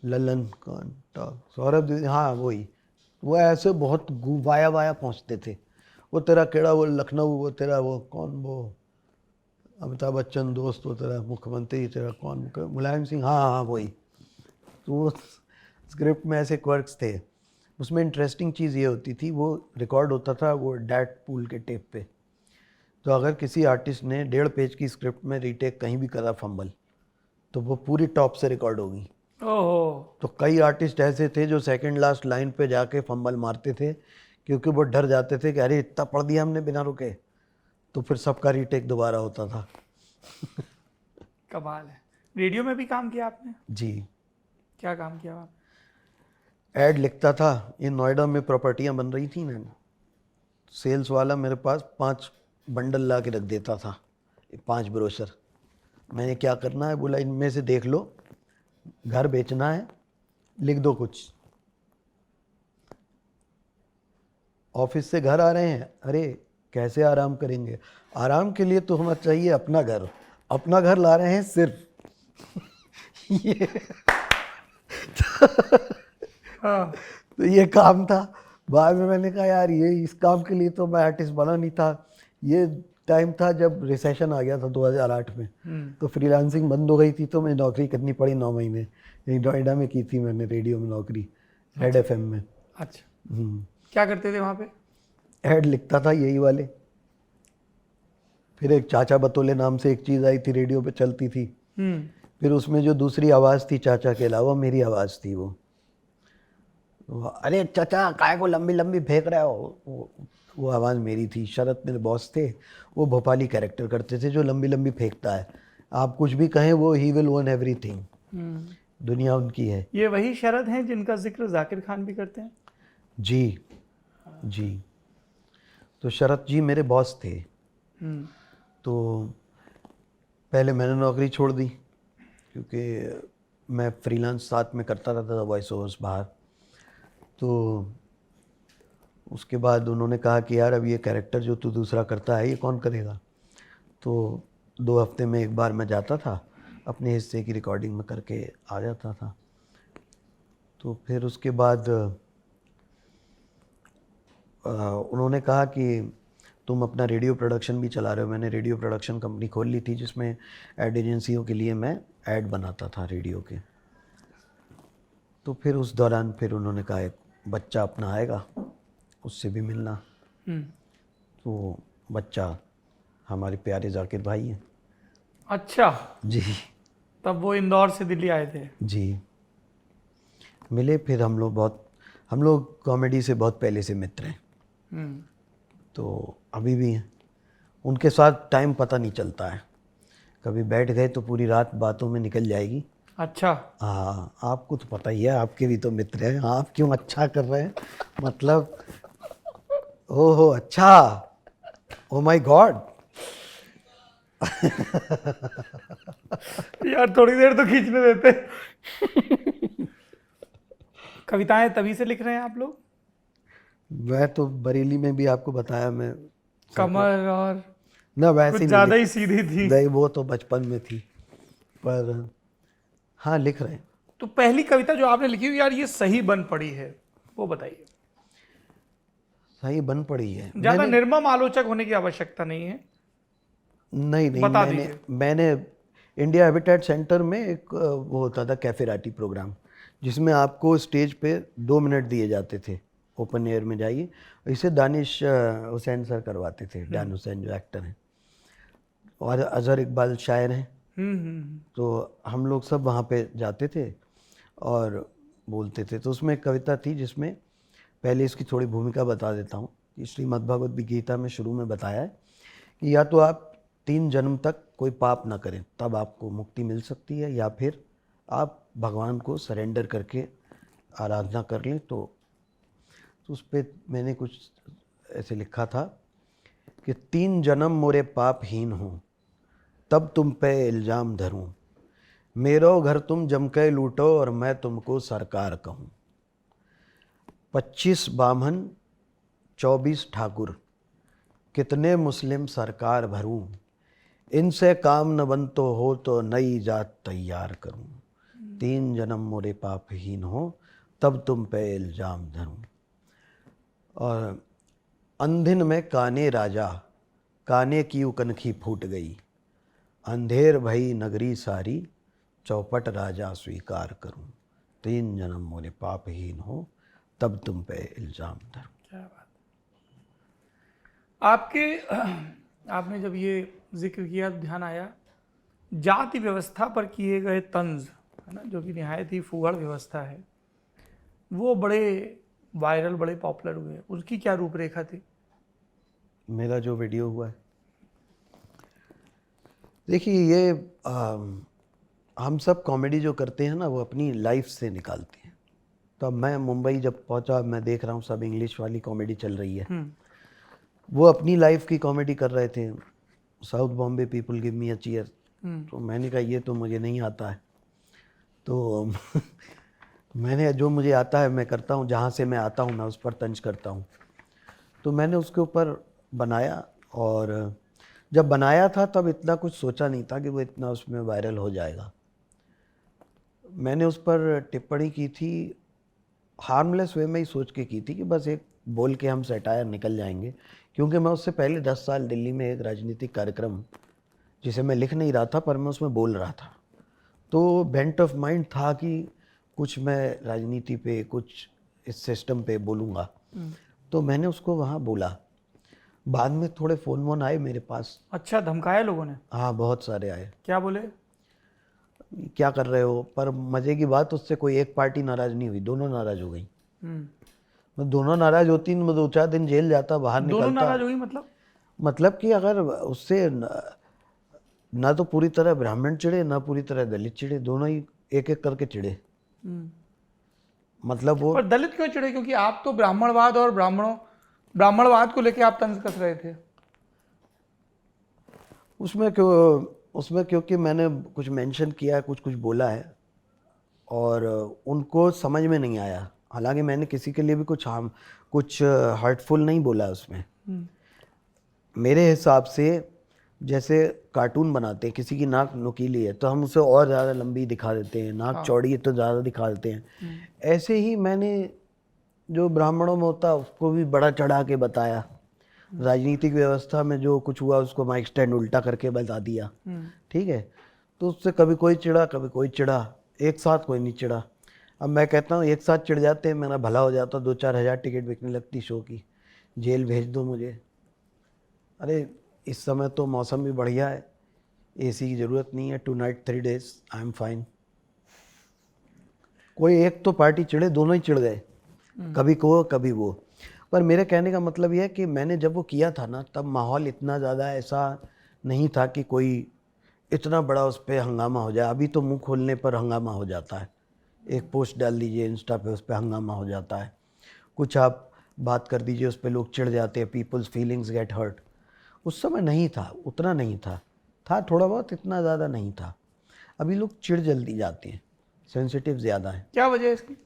ललन कौन सौरभ, हाँ वही, वो ऐसे बहुत वाया वाया पहुँचते थे, वो तेरा केड़ा वो लखनऊ, वो तेरा वो कौन वो अमिताभ बच्चन दोस्त, वो तेरा मुख्यमंत्री, तेरा कौन मुलायम सिंह, हाँ हाँ वही। तो स्क्रिप्ट में ऐसे क्वर्क्स थे। उसमें इंटरेस्टिंग चीज़ ये होती थी, वो रिकॉर्ड होता था वो डैट पूल के टेप पे, तो अगर किसी आर्टिस्ट ने 1.5 पेज की स्क्रिप्ट में रीटेक कहीं भी करा फंबल, तो वो पूरी टॉप से रिकॉर्ड होगी। ओहो। तो कई आर्टिस्ट ऐसे थे जो सेकंड लास्ट लाइन पे जाके फंबल मारते थे, क्योंकि वो डर जाते थे कि अरे इतना पढ़ दिया हमने बिना रुके, तो फिर सबका रीटेक दोबारा होता था। कमाल है। रेडियो में भी काम किया आपने? जी, क्या काम किया आप? एड लिखता था। ये नोएडा में प्रॉपर्टियां बन रही थी ना, सेल्स वाला मेरे पास 5 बंडल ला के रख देता था, 5 ब्रोशर। मैंने क्या करना है, बोला इनमें से देख लो, घर बेचना है, लिख दो कुछ। ऑफिस से घर आ रहे हैं, अरे कैसे आराम करेंगे, आराम के लिए तो होना चाहिए अपना घर, अपना घर ला रहे हैं सिर्फ ये हाँ। तो ये काम था। बाद में मैंने कहा यार ये इस काम के लिए तो मैं आर्टिस्ट बना नहीं था। ये टाइम था जब रिसेशन आ गया था 2008 में, तो फ्रीलांसिंग बंद हो गई थी, तो मैं नौकरी करनी पड़ी 9 महीने। यही नोएडा में की थी मैंने, रेडियो में नौकरी, रेड एफएम में। अच्छा, क्या करते थे वहाँ पे? ऐड लिखता था यही वाले। फिर एक चाचा बतौले नाम से एक चीज़ आई थी, रेडियो पे चलती थी। फिर उसमें जो दूसरी आवाज़ थी चाचा के अलावा, मेरी आवाज़ थी वो अरे चाचा काय को लंबी लंबी फेंक रहे हो, वो आवाज़ मेरी थी। शरद मेरे बॉस थे, वो भोपाली कैरेक्टर करते थे जो लंबी लंबी फेंकता है, आप कुछ भी कहें वो ही विल ओन एवरीथिंग, दुनिया उनकी है। ये वही शरद हैं जिनका जिक्र जाकिर खान भी करते हैं? जी, जी। तो शरद जी मेरे बॉस थे। तो पहले मैंने नौकरी छोड़ दी क्योंकि मैं फ्रीलांस साथ में करता रहता था, वॉइस ओवर्स बाहर। तो उसके बाद उन्होंने कहा कि यार अब ये कैरेक्टर जो तू दूसरा करता है ये कौन करेगा। तो 2 हफ्ते में एक बार मैं जाता था, अपने हिस्से की रिकॉर्डिंग में करके आ जाता था। तो फिर उसके बाद उन्होंने कहा कि तुम अपना रेडियो प्रोडक्शन भी चला रहे हो। मैंने रेडियो प्रोडक्शन कंपनी खोल ली थी जिसमें एड एजेंसियों के लिए मैं ऐड बनाता था रेडियो के। तो फिर उस दौरान फिर उन्होंने कहा एक बच्चा अपना आएगा, उससे भी मिलना। तो बच्चा हमारे प्यारे जाकिर भाई हैं। अच्छा, जी तब वो इंदौर से दिल्ली आए थे। जी, मिले। फिर हम लोग कॉमेडी से बहुत पहले से मित्र हैं। तो अभी भी हैं। उनके साथ टाइम पता नहीं चलता है, कभी बैठ गए तो पूरी रात बातों में निकल जाएगी। अच्छा, हाँ, आपको तो पता ही है, आपके भी तो मित्र हैं। आप क्यों अच्छा कर रहे हैं, मतलब ओहो अच्छा, ओ माय गॉड। यार थोड़ी देर तो खींचने देते। कविताएं तभी से लिख रहे हैं आप लोग? मैं तो बरेली में भी आपको बताया मैं कमर और ना, वैसे कुछ नहीं ज्यादा ही सीधी थी। नहीं, वो तो बचपन में थी, पर हाँ लिख रहे हैं। तो पहली कविता जो आपने लिखी हुई यार ये सही बन पड़ी है, वो बताइए। सही बन पड़ी है। ज्यादा निर्मम आलोचक होने की आवश्यकता नहीं है, नहीं बता मैंने इंडिया हैबिटेट सेंटर में एक वो होता था कैफेराटी प्रोग्राम, जिसमें आपको स्टेज पे 2 मिनट दिए जाते थे, ओपन एयर में जाइए। इसे दानिश हुसैन सर करवाते थे, डैन हुसैन जो एक्टर हैं, और अजहर इकबाल शायर हैं। तो हम लोग सब वहाँ पे जाते थे और बोलते थे। तो उसमें एक कविता थी जिसमें, पहले इसकी थोड़ी भूमिका बता देता हूँ कि श्रीमद् भगवद गीता में शुरू में बताया है कि या तो आप 3 जन्म तक कोई पाप ना करें तब आपको मुक्ति मिल सकती है, या फिर आप भगवान को सरेंडर करके आराधना कर लें। तो उस पर मैंने कुछ ऐसे लिखा था कि 3 जन्म मोरे पापहीन हूँ तब तुम पे इल्ज़ाम धरूं, मेरो घर तुम जम के लूटो और मैं तुमको सरकार कहूँ। 25 बामन 24 ठाकुर कितने मुस्लिम सरकार भरूं, इनसे काम न बनतो हो तो नई जात तैयार करूं। 3 जन्म मोरे पापहीन हो तब तुम पे इल्ज़ाम धरूं। और अंधिन में काने राजा, काने की उकनखी फूट गई, अंधेर भई नगरी सारी, चौपट राजा स्वीकार करूं। 3 जन्म मोरे पापहीन हो तब तुम पे इल्ज़ाम धरूं। क्या बात। आपने जब ये जिक्र किया तो ध्यान आया, जाति व्यवस्था पर किए गए तंज है ना, जो कि निहायत ही फूहड़ व्यवस्था है, वो बड़े वायरल, बड़े पॉपुलर हुए। उसकी क्या रूपरेखा थी? मेरा जो वीडियो हुआ है, देखिए ये हम सब कॉमेडी जो करते हैं ना वो अपनी लाइफ से निकालते हैं। तो अब मैं मुंबई जब पहुंचा, मैं देख रहा हूँ सब इंग्लिश वाली कॉमेडी चल रही है, वो अपनी लाइफ की कॉमेडी कर रहे थे। South Bombay people give me a cheer. तो मैंने कहा ये तो मुझे नहीं आता है, तो मैंने जो मुझे आता है मैं करता हूँ, जहाँ से मैं आता हूँ मैं उस पर तंज करता हूँ। तो मैंने उसके ऊपर बनाया, और जब बनाया था तब इतना कुछ सोचा नहीं था कि वो इतना उसमें वायरल हो जाएगा। मैंने उस पर टिप्पणी की थी हार्मलेस वे में ही सोच के की थी कि बस एक बोल के हम सैटायर निकल जाएंगे, क्योंकि मैं उससे पहले 10 साल दिल्ली में एक राजनीतिक कार्यक्रम, जिसे मैं लिख नहीं रहा था पर मैं उसमें बोल रहा था, तो बेंट ऑफ माइंड था कि कुछ मैं राजनीति पे, कुछ इस सिस्टम पे बोलूँगा। तो मैंने उसको वहाँ बोला। बाद में थोड़े फ़ोन वोन आए मेरे पास। अच्छा, धमकाया लोगों ने? हाँ, बहुत सारे आए। क्या बोले? क्या कर रहे हो? पर मज़े की बात, उससे कोई एक पार्टी नाराज़ नहीं हुई, दोनों नाराज़ हो गई। मैं दोनों नाराज़ होती मैं 2-4 दिन जेल जाता, बाहर दोनों निकलता। नाराज हुई मतलब कि अगर उससे ना तो पूरी तरह ब्राह्मण चिढ़े, ना पूरी तरह दलित चिढ़े, दोनों ही एक एक करके चिढ़े। मतलब वो, पर दलित क्यों चिढ़े? क्योंकि आप तो ब्राह्मणवाद और ब्राह्मणों ब्राह्मणवाद को लेके आप तंज कस रहे थे। उसमें क्योंकि मैंने कुछ मेंशन किया है, कुछ बोला है और उनको समझ में नहीं आया। हालांकि मैंने किसी के लिए भी कुछ हर्टफुल नहीं बोला उसमें। मेरे हिसाब से जैसे कार्टून बनाते हैं, किसी की नाक नुकीली है तो हम उसे और ज़्यादा लंबी दिखा देते हैं, नाक चौड़ी है तो ज़्यादा दिखा देते हैं। ऐसे ही मैंने जो ब्राह्मणों में होता है उसको भी बड़ा चढ़ा के बताया। राजनीतिक व्यवस्था में जो कुछ हुआ उसको माइक स्टैंड उल्टा करके बता दिया। ठीक है, तो उससे कभी कोई चिढ़ा कभी कोई चिढ़ा, एक साथ कोई नहीं चिढ़ा। अब मैं कहता हूँ एक साथ चिढ़ जाते हैं, मेरा भला हो जाता, 2-4 हज़ार टिकट बिकने लगती शो की, जेल भेज दो मुझे। अरे इस समय तो मौसम भी बढ़िया है, एसी की ज़रूरत नहीं है, 2 night 3 days I am fine. कोई एक तो पार्टी चिढ़े, दोनों ही चिढ़ गए, कभी को कभी वो। पर मेरे कहने का मतलब यह है कि मैंने जब वो किया था ना, तब माहौल इतना ज़्यादा ऐसा नहीं था कि कोई इतना बड़ा उस पर हंगामा हो जाए। अभी तो मुंह खोलने पर हंगामा हो जाता है, एक पोस्ट डाल दीजिए इंस्टा पे, उस पर हंगामा हो जाता है। कुछ आप बात कर दीजिए उस पर लोग चिढ़ जाते हैं, पीपल्स फीलिंग्स गेट हर्ट। उस समय नहीं था, उतना नहीं था थोड़ा बहुत, इतना ज़्यादा नहीं था। अभी लोग चिढ़ जल्दी जाते हैं, सेंसिटिव ज़्यादा है। क्या वजह है इसकी?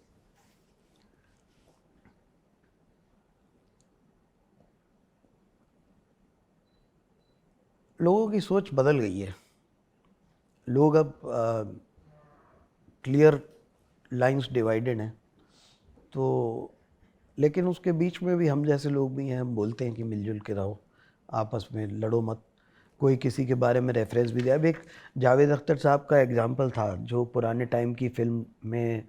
लोगों की सोच बदल गई है। लोग अब क्लियर लाइंस डिवाइडेड हैं, तो लेकिन उसके बीच में भी हम जैसे लोग भी हैं, हम बोलते हैं कि मिलजुल के रहो, आपस में लड़ो मत। कोई किसी के बारे में रेफरेंस भी दिया। अब एक जावेद अख्तर साहब का एग्जाम्पल था, जो पुराने टाइम की फिल्म में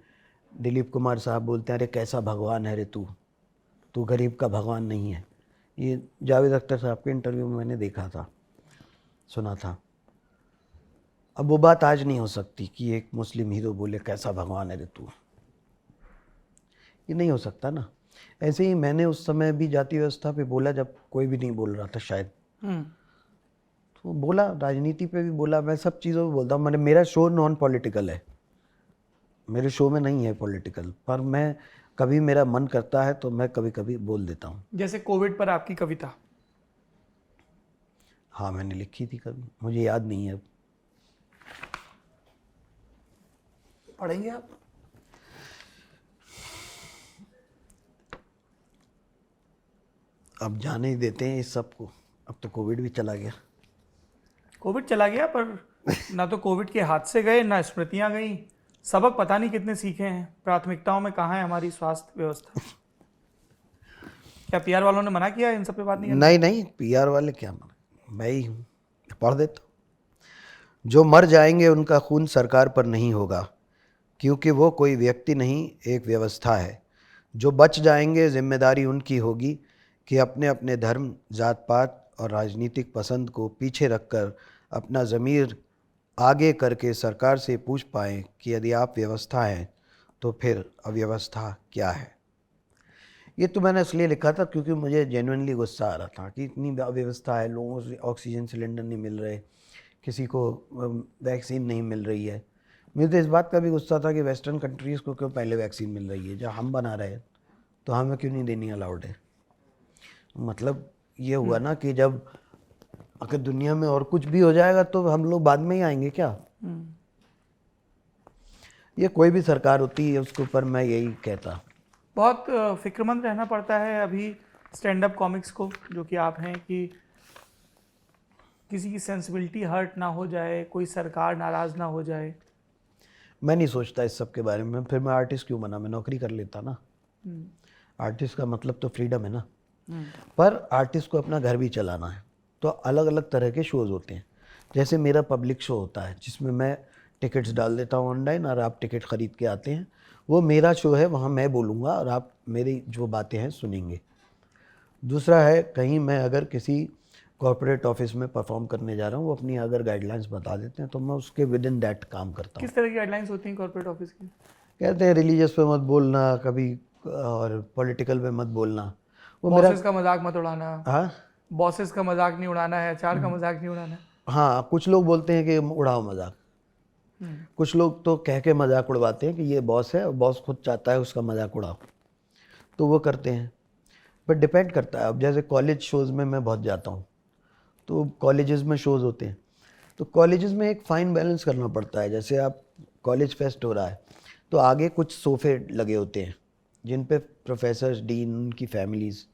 दिलीप कुमार साहब बोलते हैं, अरे कैसा भगवान है रे तू गरीब का भगवान नहीं है। ये जावेद अख्तर साहब के इंटरव्यू में मैंने देखा था, सुना था। अब वो बात आज नहीं हो सकती कि एक मुस्लिम हीरो बोले कैसा भगवान है रे तू, ये नहीं हो सकता ना। ऐसे ही मैंने उस समय भी जाति व्यवस्था पे बोला जब कोई भी नहीं बोल रहा था शायद, तो बोला, राजनीति पे भी बोला, मैं सब चीज़ों पे बोलता हूँ। मैंने, मेरा शो नॉन पॉलिटिकल है, मेरे शो में नहीं है पॉलिटिकल, पर मैं कभी मेरा मन करता है तो मैं कभी कभी बोल देता हूँ। जैसे कोविड पर आपकी कविता, हाँ मैंने लिखी थी कभी, मुझे याद नहीं है। पढ़ेंगे आप? अब जाने ही देते हैं इस सब को, अब तो कोविड भी चला गया। कोविड चला गया, पर ना तो कोविड के हादसे गए, ना स्मृतियां गई, सबक पता नहीं कितने सीखे हैं। प्राथमिकताओं में कहाँ है हमारी स्वास्थ्य व्यवस्था? क्या पीआर वालों ने मना किया इन सब पे बात नहीं करनी? नहीं, पीआर वाले क्या मना, मैं ही हूँ, पढ़ देता हूँ। जो मर जाएंगे उनका खून सरकार पर नहीं होगा, क्योंकि वो कोई व्यक्ति नहीं, एक व्यवस्था है। जो बच जाएंगे जिम्मेदारी उनकी होगी कि अपने अपने धर्म, जात पात और राजनीतिक पसंद को पीछे रखकर अपना ज़मीर आगे करके सरकार से पूछ पाएँ कि यदि आप व्यवस्था हैं तो फिर अव्यवस्था क्या है। ये तो मैंने इसलिए लिखा था क्योंकि मुझे जेन्युइनली गुस्सा आ रहा था कि इतनी अव्यवस्था है, लोगों से ऑक्सीजन सिलेंडर नहीं मिल रहे, किसी को वैक्सीन नहीं मिल रही है। मुझे तो इस बात का भी गुस्सा था कि वेस्टर्न कंट्रीज़ को क्यों पहले वैक्सीन मिल रही है, जब हम बना रहे हैं तो हमें क्यों नहीं देनी अलाउड है। मतलब ये हुआ ना कि जब अगर दुनिया में और कुछ भी हो जाएगा तो हम लोग बाद में ही आएंगे क्या। ये कोई भी सरकार होती है उसके ऊपर मैं यही कहता। बहुत फिक्रमंद रहना पड़ता है अभी स्टैंड अप कॉमिक्स को, जो कि आप हैं, कि किसी की सेंसिबिलिटी हर्ट ना हो जाए, कोई सरकार नाराज़ ना हो जाए। मैं नहीं सोचता इस सब के बारे में, फिर मैं आर्टिस्ट क्यों बना, मैं नौकरी कर लेता ना। आर्टिस्ट का मतलब तो फ्रीडम है ना। पर आर्टिस्ट को अपना घर भी चलाना है, तो अलग अलग तरह के शोज़ होते हैं। जैसे मेरा पब्लिक शो होता है जिसमें मैं टिकट्स डाल देता हूँ ऑनलाइन और आप टिकट ख़रीद के आते हैं, वो मेरा शो है, वहाँ मैं बोलूँगा और आप मेरी जो बातें हैं सुनेंगे। दूसरा है, कहीं मैं अगर किसी कॉर्पोरेट ऑफिस में परफॉर्म करने जा रहा हूँ, वो अपनी अगर गाइडलाइंस बता देते हैं तो मैं उसके विद इन दैट काम करता हूँ। किस तरह की गाइडलाइंस होती हैं कॉर्पोरेट ऑफिस की? कहते हैं रिलीजियस पे मत बोलना कभी, और पॉलिटिकल पे मत बोलना। वो मेरा, बॉसेस का मजाक मत उड़ाना। हाँ, बॉसेस का मजाक नहीं उड़ाना है, एचआर का मजाक नहीं उड़ाना है। हाँ, कुछ लोग बोलते हैं कि उड़ाओ मजाक, कुछ लोग तो कह के मजाक उड़वाते हैं कि ये बॉस है और बॉस खुद चाहता है उसका मजाक उड़ाओ, तो वो करते हैं। पर डिपेंड करता है। अब जैसे कॉलेज शोज़ में मैं बहुत जाता हूँ, तो कॉलेजेस में शोज़ होते हैं, तो कॉलेजेस में एक फ़ाइन बैलेंस करना पड़ता है। जैसे आप कॉलेज फेस्ट हो रहा है तो आगे कुछ सोफ़े लगे होते हैं जिन पे प्रोफेसर्स, डीन, उनकी फैमिलीज़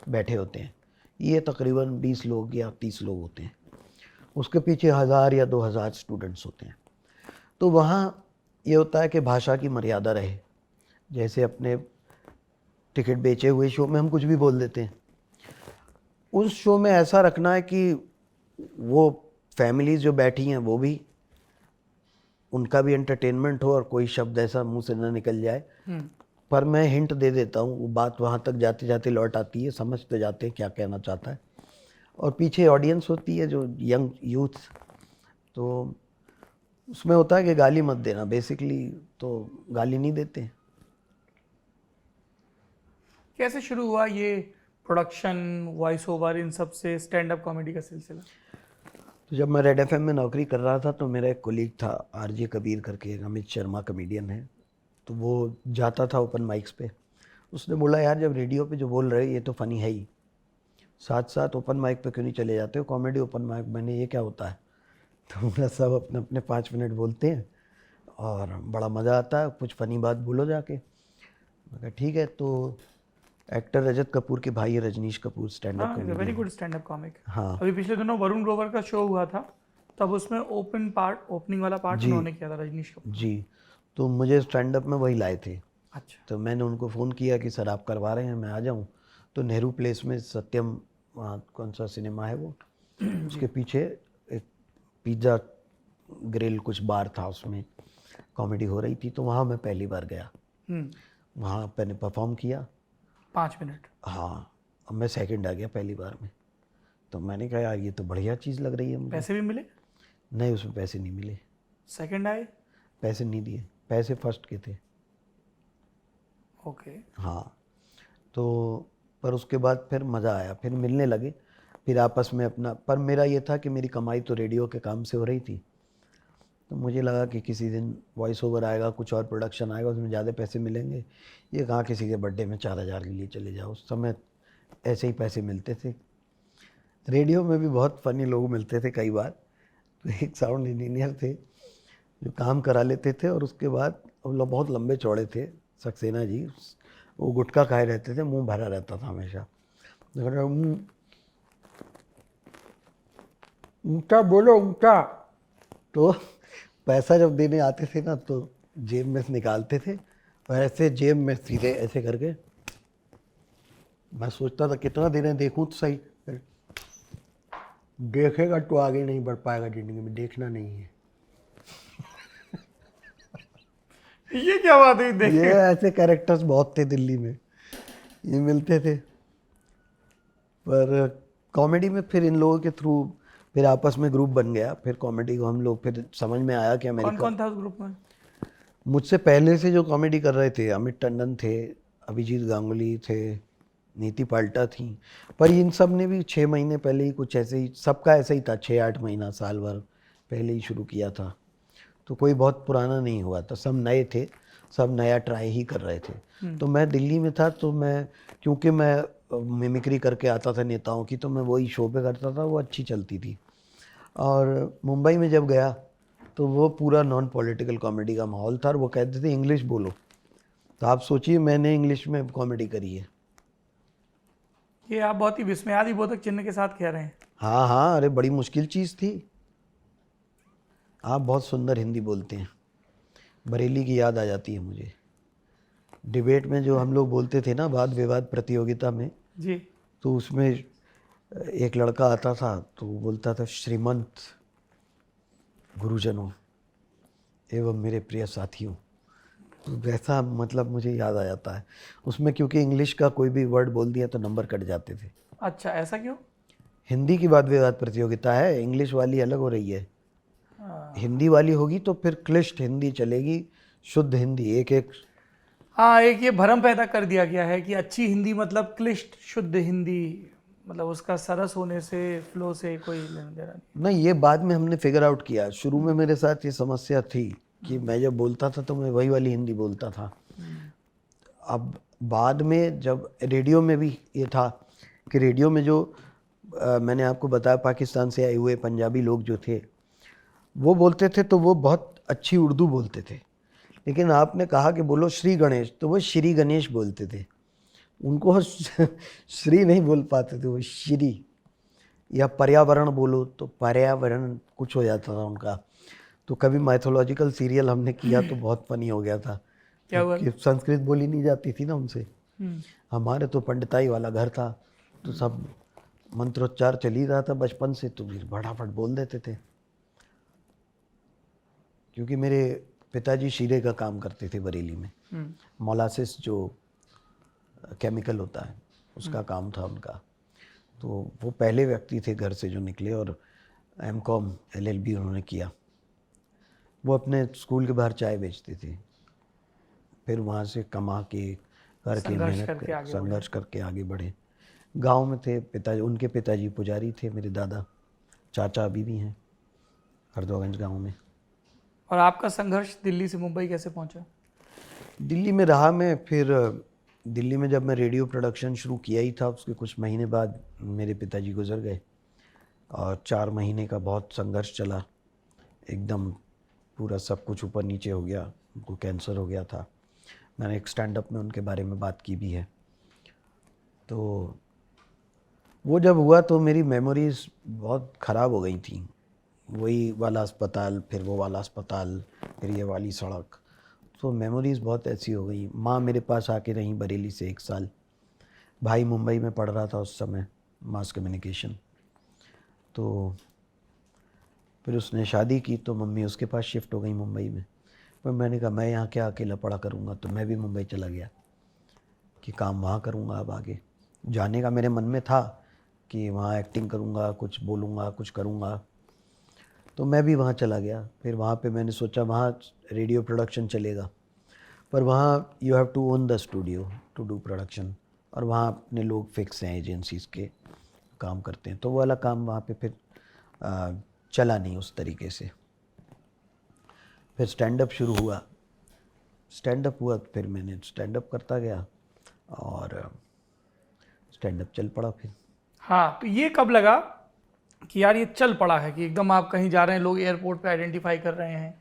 बैठे होते हैं। ये तकरीबन 20 लोग या 30 लोग होते हैं। उसके पीछे 1000 या 2000 स्टूडेंट्स होते हैं। तो वहाँ ये होता है कि भाषा की मर्यादा रहे। जैसे अपने टिकट बेचे हुए शो में हम कुछ भी बोल देते हैं, उस शो में ऐसा रखना है कि वो फैमिलीज जो बैठी हैं वो भी, उनका भी एंटरटेनमेंट हो और कोई शब्द ऐसा मुंह से ना निकल जाए। पर मैं हिंट दे देता हूँ, वो बात वहाँ तक जाते जाते लौट आती है, समझ तो जाते हैं क्या कहना चाहता है। और पीछे ऑडियंस होती है जो यंग यूथ, तो उसमें होता है कि गाली मत देना, बेसिकली तो गाली नहीं देते हैं। कैसे शुरू हुआ ये प्रोडक्शन, वॉइस ओवर, इन सब से स्टैंड अप कॉमेडी का सिलसिला? तो जब मैं रेड एफएम में नौकरी कर रहा था तो मेरा एक कोलीग था आरजे कबीर करके, एक अमित शर्मा कमेडियन है, तो वो जाता था ओपन माइक्स पे। उसने बोला यार जब रेडियो पे जो बोल रहे ये तो फ़नी है ही, साथ साथ ओपन माइक पे क्यों नहीं चले जाते हो, कॉमेडी ओपन माइक। मैंने ये क्या होता है? तो बोला सब अपने अपने 5 मिनट बोलते हैं और बड़ा मज़ा आता है, कुछ फ़नी बात बोलो जाके। मैं कहा ठीक है। तो एक्टर रजत कपूर के भाई है रजनीश कपूर, स्टैंड अप हाँ, very good stand up comic. हाँ। अभी पिछले दिनों वरुण ग्रोवर का शो हुआ था, तब उसमें ओपनिंग वाला पार्ट उन्होंने किया था, रजनीश कपूर। जी, तो मुझे स्टैंड अप में वही लाए थे। अच्छा। तो मैंने उनको फ़ोन किया कि सर आप करवा रहे हैं, मैं आ जाऊं। तो नेहरू प्लेस में सत्यम, वहाँ कौन सा सिनेमा है वो, उसके पीछे एक पिज़्ज़ा ग्रिल कुछ बार था, उसमें कॉमेडी हो रही थी। तो वहाँ मैं पहली बार गया, वहाँ मैंने परफॉर्म किया 5 मिनट। हाँ, अब मैं सेकंड आ गया पहली बार में। तो मैंने कहा यार ये तो बढ़िया चीज़ लग रही है मुझे। पैसे भी मिले? नहीं, उसमें पैसे नहीं मिले, सेकंड आए? पैसे नहीं दिए, पैसे फर्स्ट के थे। ओके। हाँ, तो पर उसके बाद फिर मज़ा आया, फिर मिलने लगे, फिर आपस में अपना। पर मेरा ये था कि मेरी कमाई तो रेडियो के काम से हो रही थी, तो मुझे लगा कि किसी दिन वॉइस ओवर आएगा, कुछ और प्रोडक्शन आएगा, उसमें ज़्यादा पैसे मिलेंगे। ये कहाँ किसी के बर्थडे में 4000 के लिए चले जाओ, उस समय ऐसे ही पैसे मिलते थे। रेडियो में भी बहुत फ़नी लोग मिलते थे कई बार। तो एक साउंड इंजीनियर थे जो काम करा लेते थे, और उसके बाद वो लोग बहुत लंबे चौड़े थे, सक्सेना जी, वो गुटखा खाए रहते थे, मुंह भरा रहता था हमेशा। ऊँचा बोलो, ऊँचा। तो पैसा जब देने आते थे ना तो जेब में से निकालते थे और ऐसे जेब में सीधे ऐसे करके, मैं सोचता था कितना देने, देखूं तो सही। देखेगा तो आगे नहीं बढ़ पाएगा जिंदगी में, देखना नहीं है। ये क्या बात है? देख, ये ऐसे कैरेक्टर्स बहुत थे दिल्ली में, ये मिलते थे। पर कॉमेडी में फिर इन लोगों के थ्रू फिर आपस में ग्रुप बन गया, फिर कॉमेडी को हम लोग, फिर समझ में आया कि कौन अमेरिका। कौन था उस ग्रुप में? मुझसे पहले से जो कॉमेडी कर रहे थे, अमित टंडन थे, अभिजीत गांगुली थे, नीति पाल्टा थी। पर इन सब ने भी 6 महीने पहले ही कुछ ऐसे ही, सबका ऐसा ही था, 6-8 महीना, साल भर पहले ही शुरू किया था। तो कोई बहुत पुराना नहीं हुआ था, सब नए थे, सब नया ट्राई ही कर रहे थे। तो मैं दिल्ली में था, तो मैं, क्योंकि मैं मिमिक्री करके आता था नेताओं की, तो मैं वही शो पे करता था, वो अच्छी चलती थी। और मुंबई में जब गया तो वो पूरा नॉन पॉलिटिकल कॉमेडी का माहौल था, और वो कहते थे इंग्लिश बोलो। तो आप सोचिए मैंने इंग्लिश में कॉमेडी करी है। ये आप बहुत ही विस्मयादिबोधक चिन्ह के साथ कह रहे हैं। हाँ हाँ, अरे बड़ी मुश्किल चीज़ थी। आप बहुत सुंदर हिंदी बोलते हैं, बरेली की याद आ जाती है मुझे। डिबेट में जो हम लोग बोलते थे ना, वाद विवाद प्रतियोगिता में जी। तो उसमें एक लड़का आता था तो वो बोलता था, श्रीमंत गुरुजनों एवं मेरे प्रिय साथियों। तो वैसा मतलब मुझे याद आ जाता है उसमें, क्योंकि इंग्लिश का कोई भी वर्ड बोल दिया तो नंबर कट जाते थे। अच्छा, ऐसा क्यों? हिंदी की वाद विवाद प्रतियोगिता है, इंग्लिश वाली अलग हो रही है। हिंदी वाली होगी तो फिर क्लिष्ट हिंदी चलेगी, शुद्ध हिंदी एक एक। हाँ, एक ये भ्रम पैदा कर दिया गया है कि अच्छी हिंदी मतलब क्लिष्ट शुद्ध हिंदी, मतलब उसका सरस होने से, फ्लो से कोई लेना देना नहीं। नहीं, ये बाद में हमने फिगर आउट किया। शुरू में मेरे साथ ये समस्या थी कि मैं जब बोलता था तो मैं वही वाली हिंदी बोलता था। अब बाद में जब रेडियो में भी ये था कि रेडियो में जो मैंने आपको बताया पाकिस्तान से आए हुए पंजाबी लोग जो थे वो बोलते थे तो वो बहुत अच्छी उर्दू बोलते थे, लेकिन आपने कहा कि बोलो श्री गणेश तो वो श्री गणेश बोलते थे, उनको श्री नहीं बोल पाते थे, वो श्री। या पर्यावरण बोलो तो पर्यावरण कुछ हो जाता था उनका। तो कभी माइथोलॉजिकल सीरियल हमने किया तो बहुत फनी हो गया था क्या हुआ? कि संस्कृत बोली नहीं जाती थी ना उनसे। हमारे तो पंडिताई वाला घर था तो सब मंत्रोच्चार चल ही रहा था बचपन से, तो फिर फटाफट बोल देते थे। क्योंकि मेरे पिताजी शीरे का काम करते थे बरेली में, मोलासिस जो केमिकल होता है उसका काम था उनका। तो वो पहले व्यक्ति थे घर से जो निकले और एमकॉम LLB उन्होंने किया। वो अपने स्कूल के बाहर चाय बेचते थे, फिर वहाँ से कमा के करके मेहनत संघर्ष करके आगे बढ़े। गांव में थे पिताजी, उनके पिताजी पुजारी थे, मेरे दादा चाचा अभी भी हैं हरदोगंज गांव में। और आपका संघर्ष दिल्ली से मुंबई कैसे पहुंचा? दिल्ली में रहा मैं, फिर दिल्ली में जब मैं रेडियो प्रोडक्शन शुरू किया ही था उसके कुछ महीने बाद मेरे पिताजी गुजर गए और 4 महीने का बहुत संघर्ष चला। एकदम पूरा सब कुछ ऊपर नीचे हो गया, उनको कैंसर हो गया था। मैंने एक स्टैंड अप में उनके बारे में बात की भी है। तो वो जब हुआ तो मेरी मेमोरीज़ बहुत ख़राब हो गई थी। वही वाला अस्पताल, फिर वो वाला अस्पताल, फिर ये वाली सड़क, तो मेमोरीज़ बहुत ऐसी हो गई। माँ मेरे पास आके रहीं बरेली से 1 साल। भाई मुंबई में पढ़ रहा था उस समय, मास कम्युनिकेशन। तो फिर उसने शादी की तो मम्मी उसके पास शिफ्ट हो गई मुंबई में। पर मैंने कहा मैं यहाँ क्या अकेला पढ़ा करूँगा, तो मैं भी मुंबई चला गया कि काम वहाँ करूँगा। अब आगे जाने का मेरे मन में था कि वहाँ एक्टिंग करूँगा, कुछ बोलूँगा, कुछ करूँगा, तो मैं भी वहाँ चला गया। फिर वहाँ पे मैंने सोचा वहाँ रेडियो प्रोडक्शन चलेगा, पर वहाँ you have to own the studio to do production, और वहाँ अपने लोग फिक्स हैं, एजेंसीज़ के काम करते हैं। तो वो वाला काम वहाँ पे फिर चला नहीं उस तरीके से। फिर स्टैंड अप शुरू हुआ, फिर मैंने स्टैंड अप करता गया और स्टैंड अप चल पड़ा फिर। हाँ, तो ये कब लगा कि यार ये चल पड़ा है, कि एकदम आप कहीं जा रहे हैं, लोग एयरपोर्ट पे आइडेंटिफाई कर रहे हैं,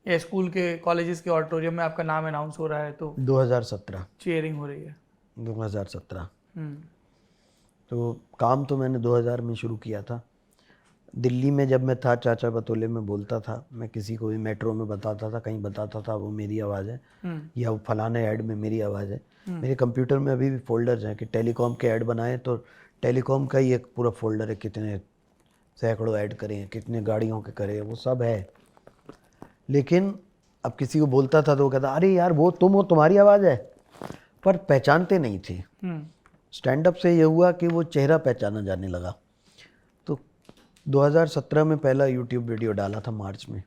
या स्कूल के कॉलेजेस के ऑडिटोरियम में आपका नाम अनाउंस हो रहा है, तो 2017 चीयरिंग हो रही है? 2017। तो काम तो मैंने 2000 में शुरू किया था। दिल्ली में जब मैं था चाचा बतौले में बोलता था, मैं किसी को भी मेट्रो में बताता था, कहीं बताता था वो मेरी आवाज़ है, या वो फलाने ऐड में मेरी आवाज़ है। मेरे कंप्यूटर में अभी भी फोल्डर्स हैं कि टेलीकॉम के ऐड बनाए तो टेलीकॉम का ही एक पूरा फोल्डर है, कितने सैकड़ों ऐड करे हैं, कितने गाड़ियों के करे हैं, वो सब है। लेकिन अब किसी को बोलता था तो वो कहता अरे यार वो तुम हो, तुम्हारी आवाज़ है, पर पहचानते नहीं थे। स्टैंड अप से ये हुआ कि वो चेहरा पहचाना जाने लगा। तो 2017 में पहला यूट्यूब वीडियो डाला था मार्च में,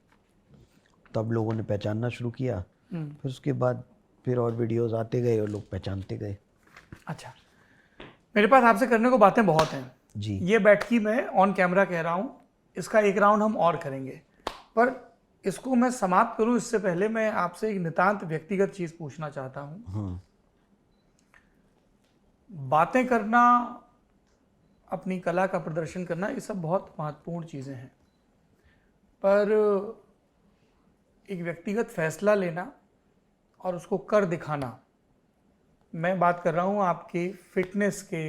तब लोगों ने पहचानना शुरू किया। फिर उसके बाद फिर और वीडियोस आते गए और लोग पहचानते गए। अच्छा, मेरे पास आपसे करने को बातें बहुत हैं जी। ये बैठकी मैं ऑन कैमरा कह रहा हूँ, इसका एक राउंड हम और करेंगे, पर इसको मैं समाप्त करूँ इससे पहले मैं आपसे एक नितांत व्यक्तिगत चीज़ पूछना चाहता हूँ। बातें करना, अपनी कला का प्रदर्शन करना, ये सब बहुत महत्वपूर्ण चीज़ें हैं, पर एक व्यक्तिगत फैसला लेना और उसको कर दिखाना, मैं बात कर रहा हूँ आपकी फिटनेस के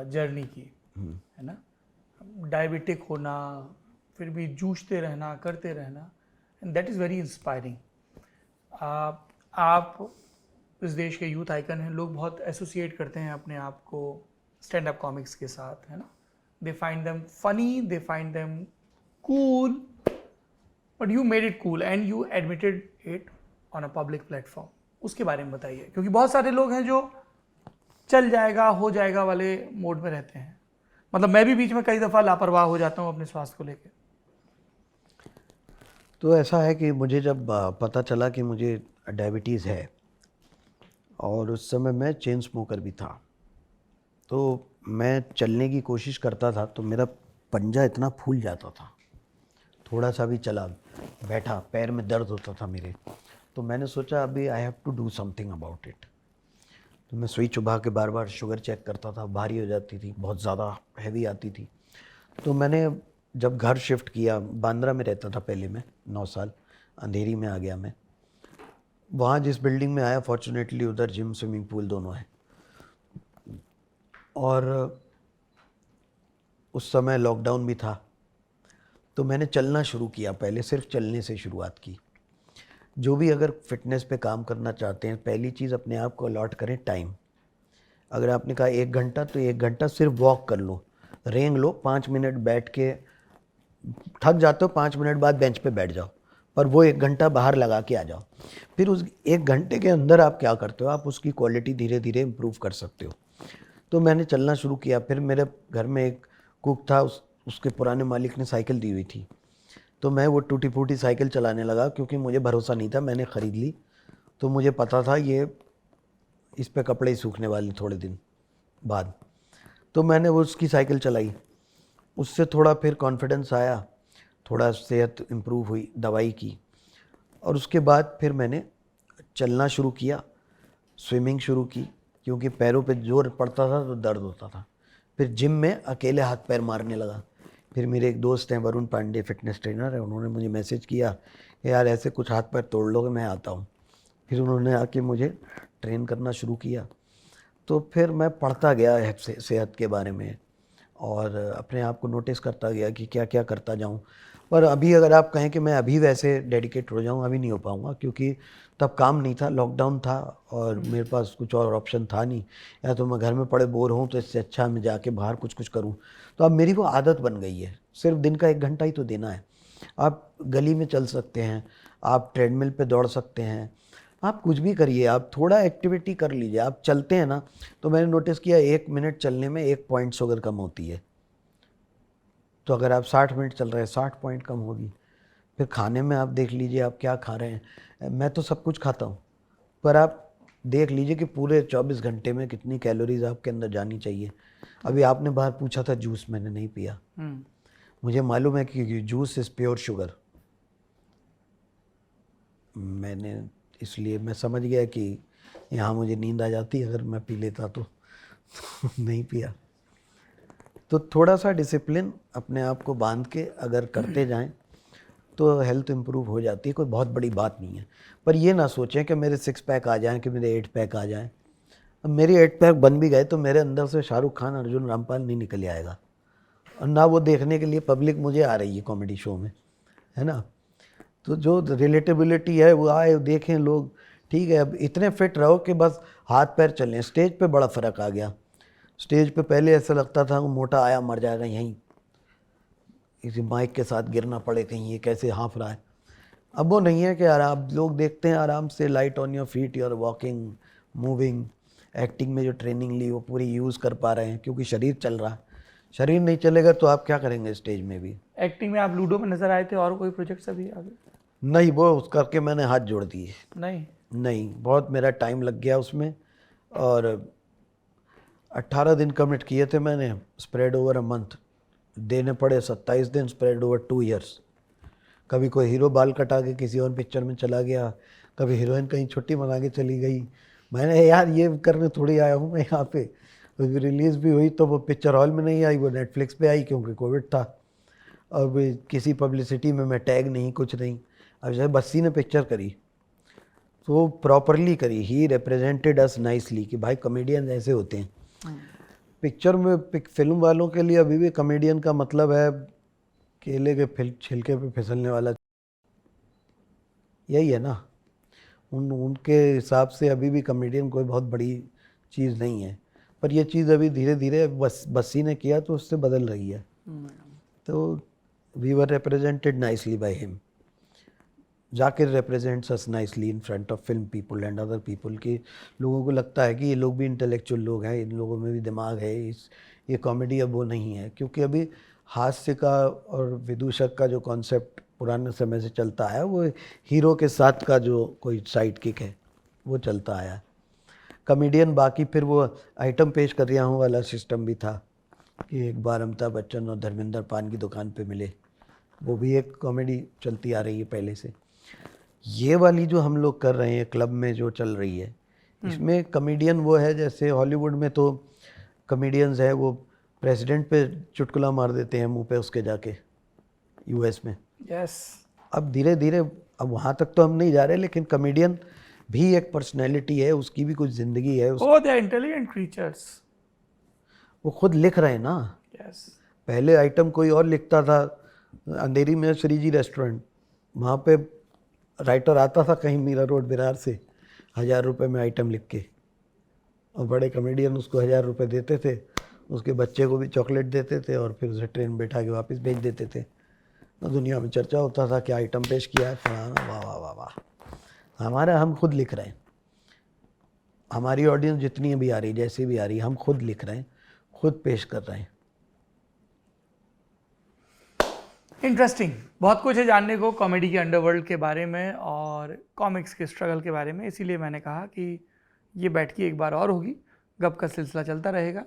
जर्नी की, है ना, डायबिटिक होना, फिर भी जूझते रहना, करते रहना, and that is very inspiring. आप इस देश के यूथ आइकन हैं, लोग बहुत एसोसिएट करते हैं अपने आप को स्टैंड अप कॉमिक्स के साथ, है ना, they find them funny, they find them cool, but you made it cool and you admitted it on a public platform. उसके बारे में बताइए, क्योंकि बहुत सारे लोग हैं जो चल जाएगा हो जाएगा वाले मोड में रहते हैं। मतलब मैं भी बीच में कई दफ़ा लापरवाह हो जाता हूँ अपने स्वास्थ्य को लेकर। तो ऐसा है कि मुझे जब पता चला कि मुझे डायबिटीज़ है, और उस समय मैं चेन स्मोकर भी था, तो मैं चलने की कोशिश करता था तो मेरा पंजा इतना फूल जाता था, थोड़ा सा भी चला बैठा पैर में दर्द होता था मेरे। तो मैंने सोचा अभी I have to do something about it. तो मैं सुई चुभा के बार बार शुगर चेक करता था, भारी हो जाती थी, बहुत ज़्यादा हैवी आती थी। तो मैंने जब घर शिफ्ट किया, बांद्रा में रहता था पहले मैं 9 साल, अंधेरी में आ गया मैं। वहाँ जिस बिल्डिंग में आया, फॉर्चुनेटली उधर जिम स्विमिंग पूल दोनों है। और उस समय लॉकडाउन भी था, तो मैंने चलना शुरू किया। पहले सिर्फ चलने से शुरुआत की। जो भी अगर फिटनेस पे काम करना चाहते हैं, पहली चीज़ अपने आप को अलॉट करें टाइम। अगर आपने कहा 1 घंटा, तो 1 घंटा सिर्फ वॉक कर लो, रेंग लो, 5 मिनट बैठ के थक जाते हो, 5 मिनट बाद बेंच पे बैठ जाओ, पर वो 1 घंटा बाहर लगा के आ जाओ। फिर उस 1 घंटे के अंदर आप क्या करते हो, आप उसकी क्वालिटी धीरे धीरे इम्प्रूव कर सकते हो। तो मैंने चलना शुरू किया। फिर मेरे घर में एक कुक था, उसके पुराने मालिक ने साइकिल दी हुई थी, तो मैं वो टूटी फूटी साइकिल चलाने लगा, क्योंकि मुझे भरोसा नहीं था। मैंने ख़रीद ली तो मुझे पता था ये इस पे कपड़े ही सूखने वाले थोड़े दिन बाद। तो मैंने वो उसकी साइकिल चलाई, उससे थोड़ा फिर कॉन्फिडेंस आया, थोड़ा सेहत इम्प्रूव हुई, दवाई की। और उसके बाद फिर मैंने चलना शुरू किया, स्विमिंग शुरू की, क्योंकि पैरों पे जोर पड़ता था तो दर्द होता था। फिर जिम में अकेले हाथ पैर मारने लगा। फिर मेरे एक दोस्त हैं, वरुण पांडे, फिटनेस ट्रेनर है, उन्होंने मुझे मैसेज किया कि यार ऐसे कुछ हाथ पैर तोड़ लोगे, मैं आता हूँ। फिर उन्होंने आके मुझे ट्रेन करना शुरू किया। तो फिर मैं पढ़ता गया सेहत के बारे में, और अपने आप को नोटिस करता गया कि क्या क्या करता जाऊं। पर अभी अगर आप कहें कि मैं अभी वैसे डेडिकेट हो जाऊं, अभी नहीं हो पाऊंगा, क्योंकि तब काम नहीं था, लॉकडाउन था, और मेरे पास कुछ और ऑप्शन था नहीं। या तो मैं घर में पड़े बोर हूं, तो इससे अच्छा मैं जाके बाहर कुछ कुछ करूं। तो अब मेरी वो आदत बन गई है, सिर्फ दिन का 1 घंटा ही तो देना है। आप गली में चल सकते हैं, आप ट्रेडमिल पे दौड़ सकते हैं, आप कुछ भी करिए, आप थोड़ा एक्टिविटी कर लीजिए। आप चलते हैं ना, तो मैंने नोटिस किया 1 मिनट चलने में 1 पॉइंट शुगर कम होती है। तो अगर आप 60 मिनट चल रहे हैं, 60 पॉइंट कम होगी। फिर खाने में आप देख लीजिए आप क्या खा रहे हैं। मैं तो सब कुछ खाता हूँ, पर आप देख लीजिए कि पूरे 24 घंटे में कितनी कैलोरीज आपके अंदर जानी चाहिए। अभी आपने बाहर पूछा था जूस, मैंने नहीं पिया। मुझे मालूम है कि जूस इज़ प्योर शुगर। मैंने इसलिए मैं समझ गया कि यहाँ मुझे नींद आ जाती अगर मैं पी लेता तो नहीं पिया। तो थोड़ा सा डिसिप्लिन अपने आप को बांध के अगर करते जाएं तो हेल्थ इम्प्रूव हो जाती है। कोई बहुत बड़ी बात नहीं है। पर ये ना सोचें कि मेरे 6 पैक आ जाएं, कि मेरे 8 पैक आ जाएं। अब मेरे 8 पैक बन भी गए तो मेरे अंदर से शाहरुख खान, अर्जुन रामपाल नहीं निकल आएगा, और ना वो देखने के लिए पब्लिक मुझे आ रही है कॉमेडी शो में, है ना। तो जो रिलेटेबिलिटी है वो आए, देखें लोग, ठीक है। अब इतने फिट रहो कि बस हाथ पैर चलें। स्टेज पे बड़ा फ़र्क आ गया। स्टेज पे पहले ऐसा लगता था वो मोटा आया मर जाएगा यहीं, किसी माइक के साथ गिरना पड़े कहीं, ये कैसे हाँफ रहा है। अब वो नहीं है कि यार आप लोग देखते हैं आराम से, light on your feet, your walking, moving. Acting में जो ट्रेनिंग ली वो पूरी यूज़ कर पा रहे हैं, क्योंकि शरीर चल रहा है। शरीर नहीं चलेगा तो आप क्या करेंगे स्टेज में भी। एक्टिंग में आप लूडो में नजर आए थे, और कोई प्रोजेक्ट्स अभी आगे? नहीं, वो उस करके मैंने हाथ जोड़ दिए। नहीं, बहुत मेरा टाइम लग गया उसमें, और 18 दिन कमिट किए थे मैंने, स्प्रेड ओवर अ मंथ, देने पड़े 27 दिन, स्प्रेड ओवर 2 ईयर्स। कभी कोई हीरो बाल कटा के किसी और पिक्चर में चला गया, कभी हीरोइन कहीं छुट्टी मना के चली गई। मैंने यार ये करने थोड़ी आया हूँ मैं यहाँ पे। रिलीज़ भी हुई तो वो पिक्चर हॉल में नहीं आई, वो नेटफ्लिक्स पे आई, क्योंकि कोविड था। और भी किसी पब्लिसिटी में मैं टैग नहीं, कुछ नहीं। अब जैसे बस्सी ने पिक्चर करी तो वो प्रॉपरली करी, ही रिप्रेजेंटेड अस नाइसली, कि भाई कॉमेडियन ऐसे होते हैं। पिक्चर में फिल्म वालों के लिए अभी भी कॉमेडियन का मतलब है केले के छिलके पे फिसलने वाला, यही है ना। उनके हिसाब से अभी भी कॉमेडियन कोई बहुत बड़ी चीज़ नहीं है। पर ये चीज़ अभी धीरे धीरे बस्सी ने किया तो उससे बदल रही है। तो we were represented nicely by him. Zakir represents us nicely in front of film people and other people, कि लोगों को लगता है कि ये लोग भी इंटेलेक्चुअल लोग हैं, इन लोगों में भी दिमाग है, ये कॉमेडी अब वो नहीं है। क्योंकि अभी हास्य का और विदूषक का जो कॉन्सेप्ट पुराने समय से चलता आया, वो हीरो के साथ का जो कोई साइड किक है वो चलता आया। कॉमेडियन बाकी फिर वो आइटम पेश कर रहा हूँ वाला सिस्टम भी था, कि एक बार अमिताभ बच्चन और धर्मेंद्र पान की दुकान पे मिले, वो भी एक कॉमेडी चलती आ रही है पहले से। ये वाली जो हम लोग कर रहे हैं क्लब में जो चल रही है, इसमें कॉमेडियन वो है, जैसे हॉलीवुड में तो कॉमेडियंस है वो प्रेसिडेंट पे चुटकुला मार देते हैं मुंह पे उसके जाके, यूएस में। यस, अब धीरे धीरे, अब वहाँ तक तो हम नहीं जा रहे, लेकिन कॉमेडियन भी एक पर्सनैलिटी है, उसकी भी कुछ ज़िंदगी है। ओ दे आर इंटेलिजेंट क्रीचर्स। वो खुद लिख रहे हैं ना। यस, पहले आइटम कोई और लिखता था, अंधेरी में श्री जी रेस्टोरेंट, वहाँ पे राइटर आता था कहीं मीरा रोड विरार से 1000 रुपये में आइटम लिख के, और बड़े कॉमेडियन उसको 1000 रुपये देते थे, उसके बच्चे को भी चॉकलेट देते थे और फिर उसे ट्रेन बैठा के वापस भेज देते थे। तो दुनिया में चर्चा होता था कि आइटम पेश किया है फलाना, वाह वाह वाह वाह। हमारा, हम खुद लिख रहे हैं, हमारी ऑडियंस जितनी भी आ रही, जैसे भी आ रही, हम खुद लिख रहे हैं, खुद पेश कर रहे हैं। इंटरेस्टिंग, बहुत कुछ है जानने को कॉमेडी के अंडरवर्ल्ड के बारे में और कॉमिक्स के स्ट्रगल के बारे में। इसीलिए मैंने कहा कि ये बैठकी एक बार और होगी, गप का सिलसिला चलता रहेगा।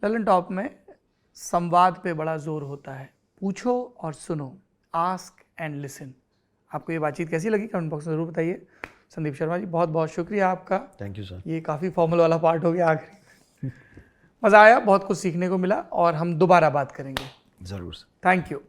ललन टॉप में संवाद पे बड़ा जोर होता है, पूछो और सुनो, आस्क एंड लिसन। आपको ये बातचीत कैसी लगी कमेंट बॉक्स में ज़रूर बताइए। संदीप शर्मा जी, बहुत बहुत शुक्रिया आपका। Thank you sir. ये काफ़ी फॉर्मल वाला पार्ट हो गया आखिरी। मज़ा आया, बहुत कुछ सीखने को मिला और हम दोबारा बात करेंगे। ज़रूर सर। Thank you.